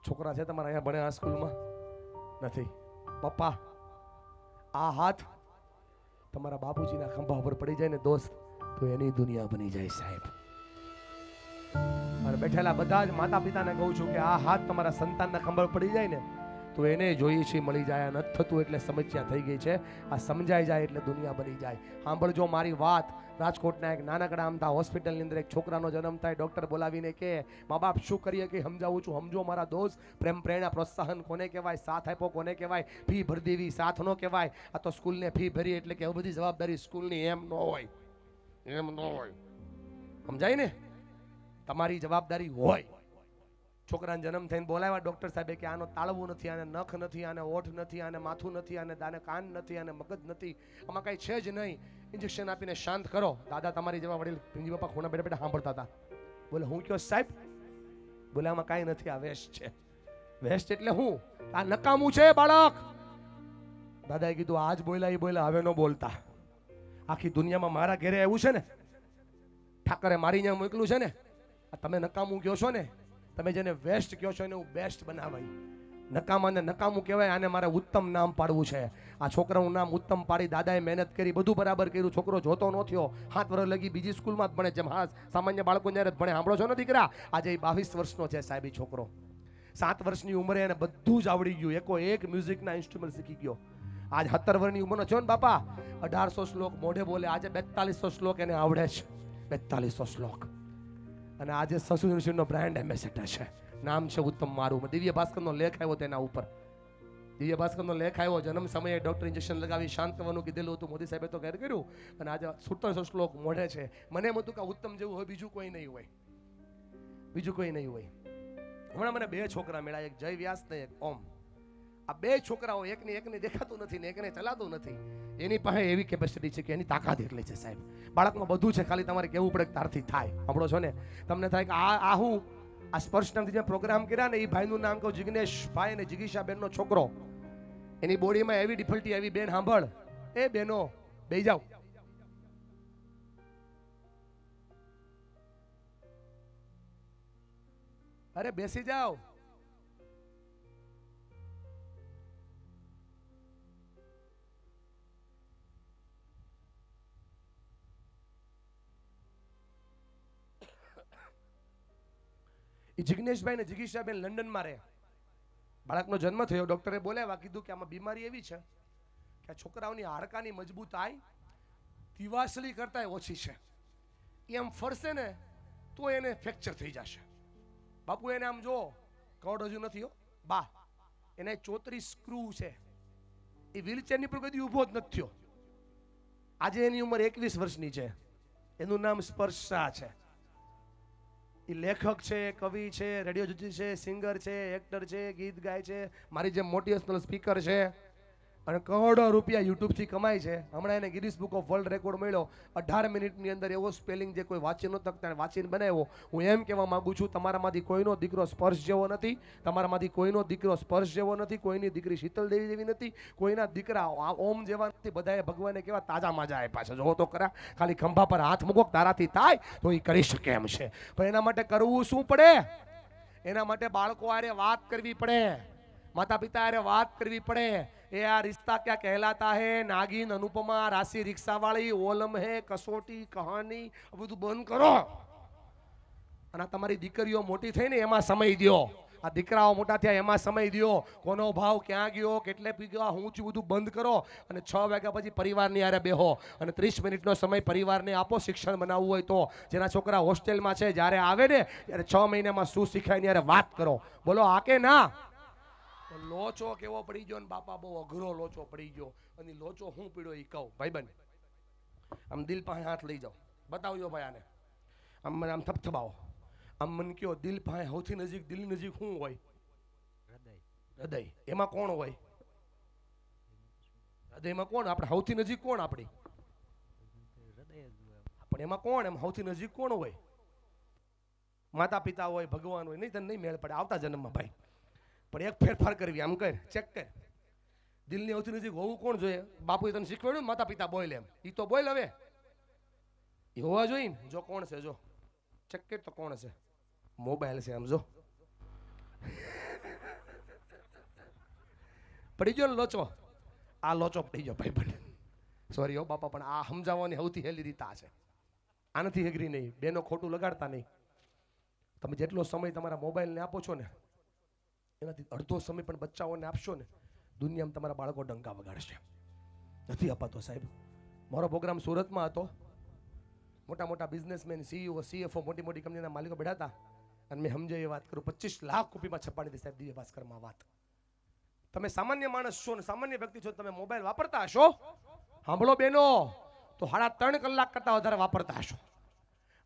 છોકરા છે તમારા અહીંયા ભણે આ સ્કૂલમાં? નથી. પપ્પા આ હાથ તમારા બાપુજીના ખંભા ઉપર પડી જાય ને દોસ્ત, તો એની દુનિયા બની જાય સાહેબ. અને બેઠેલા બધા જ માતા પિતાને કહું છું કે આ હાથ તમારા સંતાનના ખંભળ પડી જાય ને તો એને જોઈએ છે મળી જાય. આ નથી થતું એટલે સમસ્યા થઈ ગઈ છે. આ સમજાઈ જાય એટલે દુનિયા બની જાય. સાંભળજો મારી વાત. રાજકોટના એક નાનકડા આમતા હોસ્પિટલની અંદર એક છોકરાનો જન્મ થાય. ડૉક્ટર બોલાવીને કે મા બાપ શું કરીએ કે સમજાવું છું, સમજો મારા દોસ્ત. પ્રેમ પ્રેરણા પ્રોત્સાહન કોને કહેવાય? સાથ આપ્યો કોને કહેવાય? ફી ભરી દેવી સાથ નો કહેવાય. આ તો સ્કૂલને ફી ભરી એટલે કે બધી જવાબદારી સ્કૂલની એમ ન હોય, એમ ન હોય. સમજાય ને? તમારી જવાબદારી હોય. છોકરાને જન્મ થઈને બોલાવ્યા ડૉક્ટર સાહેબે કે આનો તાળવું નથી, આને નખ નથી, આને ઓઠ નથી, આને માથું નથી, આને કાન નથી, આને મગજ નથી, આમાં કાંઈ છે જ નહીં. ઇન્જેક્શન આપીને શાંત કરો. દાદા તમારી જેવા વડીલ પિંજી બાપા ખૂણા બેઠા બેઠા સાંભળતા હતા. બોલે હું કયો સાહેબ? બોલે આમાં કાંઈ નથી, આ વેસ્ટ છે. વેસ્ટ એટલે હું? આ નકામું છે બાળક. દાદાએ કીધું આજ બોલ્યા એ બોલ્યા, હવે ન બોલતા. આખી દુનિયામાં મારા ઘેરે આવ્યું છે ને, ઠાકરે મારી ત્યાં મોકલું છે ને, આ તમે નકામું કહો છો ને, તમે જેને વેસ્ટ કહો છો એને હું બેસ્ટ બનાવાય. નકામાને નકામું કહેવાય, આને મારે ઉત્તમ નામ પાડવું છે. આ છોકરાનું નામ ઉત્તમ પાડી દાદાએ મહેનત કરી, બધું બરાબર કર્યું. છોકરો જોતો ન થયો, 7 વર્ષ લગી બીજી સ્કૂલમાં જ ભણે, જેમ સામાન્ય બાળકો જ્યારે ભણે. સાંભળો છો ને દીકરા? આજે 22 વર્ષનો છે સાહેબ એ છોકરો. 7 વર્ષની ઉંમરે એને બધું જ આવડી ગયું. એક મ્યુઝિકના ઇન્સ્ટ્રુમેન્ટ શીખી ગયો. આજ 17 વર્ષની ઉંમરનો છો ને બાપા, 1800 શ્લોક મોઢે બોલે. આજે 4200 શ્લોક એને આવડે છે. 4200 શ્લોક. અને આજે સંસ્કૃત યુનિવર્સિટીનો બ્રાન્ડ એમ્બેસેડર છે. નામ છે ઉત્તમ મારું. દિવ્ય ભાસ્કરનો લેખ આવ્યો તેના ઉપર. દિવ્ય ભાસ્કરનો લેખ આવ્યો. જન્મ સમયે ડોક્ટર ઇન્જેક્શન લગાવી શાંત કરવાનું કીધેલું હતું. મોદી સાહેબે તો ઘેર કર્યું. અને આજે 1700 શ્લોક મોઢે છે. મને એમ હતું કે ઉત્તમ જેવું હોય બીજું કોઈ નહીં હોય, બીજું કોઈ નહીં હોય. હમણાં મને 2 છોકરા મળ્યા, એક જય વ્યાસ ને એક ઓમ. આ 2 છોકરાઓ, એકને દેખાતું નથી ને એકને ચલાતું નથી. એની પાસે એવી કેપેસિટી છે કે એની તાકાત એટલી છે સાહેબ. બાળકમાં બધું છે, ખાલી તમારે કેવું પડે તારથી થાય. સાંભળો છો ને? તમને થાય કે આ હું આ સ્પર્શ નામથી જે પ્રોગ્રામ કર્યા ને, એ ભાઈનું નામ કહું જિગ્નેશ ભાઈ અને જિગીશા બેનનો છોકરો. એની બોડીમાં એવી ડિફિકલ્ટી આવી. બેન સાંભળ, એ બેનો બેસી જાઓ. અરે બેસી જાઓ. જિગ્નેશભાઈ ને જિગીશાબેન લંડનમાં રહે. બાળકનો જન્મ થયો. ડોક્ટરે બોલાવ્યા, કીધું કે આમાં બીમારી એવી છે કે છોકરાઓની હાડકાની મજબૂતાઈ દિવાસળી કરતા ઓછી છે. એમ ફરશે ને તો એને ફ્રેક્ચર થઈ જશે. બાપુ એને આમ જો, કવડ હજુ નથી હો બા, એને 34 સ્ક્રૂ છે. એ વ્હીલચેરની પર કદી ઊભો જ નથી થયો. આજે એની ઉંમર 21 વર્ષની છે. એનું નામ સ્પર્શા છે. એ લેખક છે, કવિ છે, રેડિયો જજ છે, સિંગર છે, એક્ટર છે, ગીત ગાય છે, મારી જેમ મોટિવેશનલ સ્પીકર છે અને કરોડો રૂપિયા યુટ્યુબથી કમાય છે. હમણાં એને Guinness book of world record મળ્યો. 18 મિનિટની અંદર એવો સ્પેલિંગ જે કોઈ વાંચી નહોતો તેને વાંચીને બનાવ્યો. હું એમ કહેવા માંગુ છું, તમારામાંથી કોઈનો દીકરો સ્પર્શ જેવો નથી, તમારામાંથી કોઈનો દીકરો સ્પર્શ જેવો નથી, કોઈની દીકરી શીતલ દેવી જેવી નથી, કોઈના દીકરા ઓમ જેવા નથી. બધાએ ભગવાને કેવા તાજા માજા આપ્યા છે. જો તો ખરા, ખાલી ખંભા પર હાથ મૂકો, તારાથી થાય તો એ કરી શકે એમ છે. પણ એના માટે કરવું શું પડે? એના માટે બાળકો આરે વાત કરવી પડે, માતા પિતા આરે વાત કરવી પડે. એ આ રિશ્તા ક્યાં કહેલાતા હે, નાગીન, અનુપમા, રાશિ રિક્ષા વાળી, ઓલમ હે, કસોટી, કહાની, બધું બંધ કરો. અને તમારી દીકરીઓ મોટી થઈ ને એમાં સમય દ્યો. આ દીકરાઓ મોટા થયા એમાં સમય દ્યો. કોનો ભાવ ક્યાં ગયો, કેટલે પી ગયો, હું છું, બધું બંધ કરો. અને 6 વાગ્યા પછી પરિવારની આરે બેહો અને 30 મિનિટનો સમય પરિવારને આપો. શિક્ષણ બનાવવું હોય તો. જેના છોકરા હોસ્ટેલમાં છે, જ્યારે આવે ને ત્યારે 6 મહિનામાં શું શીખાય એની આરે વાત કરો. બોલો આ કે ના? લોચો કેવો પડી ગયો ને બાપા, બહુ અઘરો લોચો પડી ગયો. અને લોચો હું પીડ્યો એ કહું. ભાઈબંધ, આમ દિલ પાસે હાથ લઈ જાઓ, બતાવજો ભાઈ આને. આમ મને આમ થપથપાવો. આમ મને કયો, દિલ પાસે સૌથી નજીક, દિલની નજીક શું હોય? હૃદય. એમાં કોણ હોય? હૃદયમાં કોણ? આપણે સૌથી નજીક કોણ? આપણી પણ એમાં કોણ? એમ સૌથી નજીક કોણ હોય? માતા પિતા હોય, ભગવાન હોય. નહીં તને નહીં મેળ પડે આવતા જન્મમાં ભાઈ. પણ એક ફેરફાર કરવી, આમ કર, ચેક કર. દિલની સૌથી નજીક હોવું કોણ જોઈએ? બાપુએ તને શીખવાડ્યું, માતા પિતા બોલ એમ. એ તો બોલ હવે. એ હોવા જોઈએ ને. જો કોણ છે, જો ચેક કર તો કોણ છે? મોબાઈલ છે. આમ જો પડી ગયો લોચો. આ લોચો પડી ગયો ભાઈ બને. સોરી હો બાપા, પણ આ સમજાવવાની સૌથી હેલી રીત આ છે. આનાથી એગ્રી નહીં. બેનો ખોટું લગાડતા નહીં. તમે જેટલો સમય તમારા મોબાઈલને આપો છો ને એનાથી અડધો સમય પણ બચ્ચાઓને આપશો ને દુનિયામાં તમારા બાળકો ડંકા વગાડશે. નથી અપાતો સાહેબ. મારો પ્રોગ્રામ સુરતમાં હતો. મોટા મોટા બિઝનેસમેન, સીઈઓ, સીએફઓ, મોટી મોટી કંપનીના માલિકો બેઠા હતા અને મેં સમજે એ વાત કરું, 25 લાખ કોપીમાં છપાડી હતી સાહેબ દિવ્ય ભાસ્કરમાં વાત. તમે સામાન્ય માણસ છો ને સામાન્ય વ્યક્તિ છો, તમે મોબાઈલ વાપરતા હશો, સાંભળો બેનો, તો 3.5 કલાક કરતા વધારે વાપરતા હશો.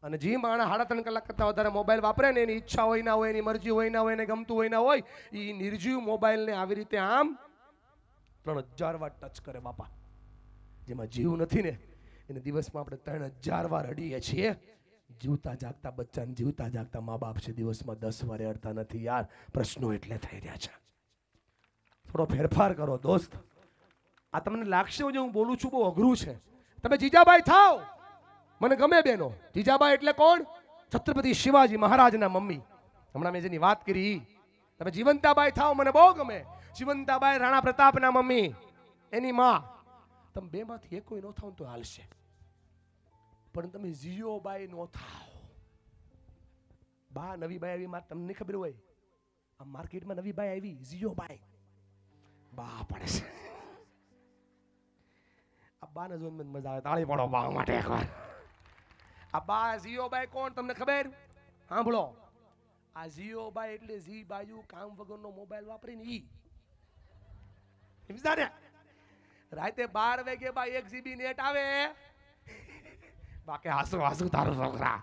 અને જે માણસ 3.5 કલાક કરતા વધારે મોબાઈલ વાપરે ને એની ઈચ્છા હોય ના હોય, એની મરજી હોય ના હોય, એને ગમતું હોય ના હોય, એ નિર્જીવ મોબાઈલને આવી રીતે આમ 3000 વાર ટચ કરે બાપા. જેમાં જીવ નથી ને એને દિવસમાં આપણે 3000 વાર અડીએ છીએ. જીવતા જાગતા બચ્ચાને જીવતા જાગતા મા બાપ છે, દિવસમાં 10 વાર અડતા નથી યાર. પ્રશ્નો એટલે થઈ રહ્યા છે. થોડો ફેરફાર કરો દોસ્ત. આ તમને લાગશે જે હું બોલું છું બહુ અઘરું છે. તમે જીજાબાઈ થાવ, મને ગમે બેનો. જીજાબાઈ એટલે કોણ? છત્રપતિ શિવાજી મહારાજના મમ્મી. હમણાં મેં જેની વાત કરી. તમે જીવંતાબાઈ થાવ, મને બહુ ગમે. જીવંતાબાઈ રાણા પ્રતાપના મમ્મી, એની માં. તમે બે માંથી એક કોઈ ન થાવ તો હાલશે, પણ તમે જીઓબાઈ નો થાવ. બા નવી બાઈ આવી, તમને ખબર હોય આ માર્કેટમાં નવી બાઈ આવી જીઓબાઈ, બા પડે છે. આ બાને જોઈને મજા આવે. તાળી પાડો બા માટે એકવાર. આ બા જીઓબાઈ કોણ તમને ખબર? સાંભળો, આ જીઓબાઈ એટલે જી બાજુ કામ વગરનો મોબાઈલ વાપરીને ઈ સમજા ને. રાતે 12 વાગે બા 1 GB નેટ આવે. બાકી હાસુ હાસુ તારું છોકરા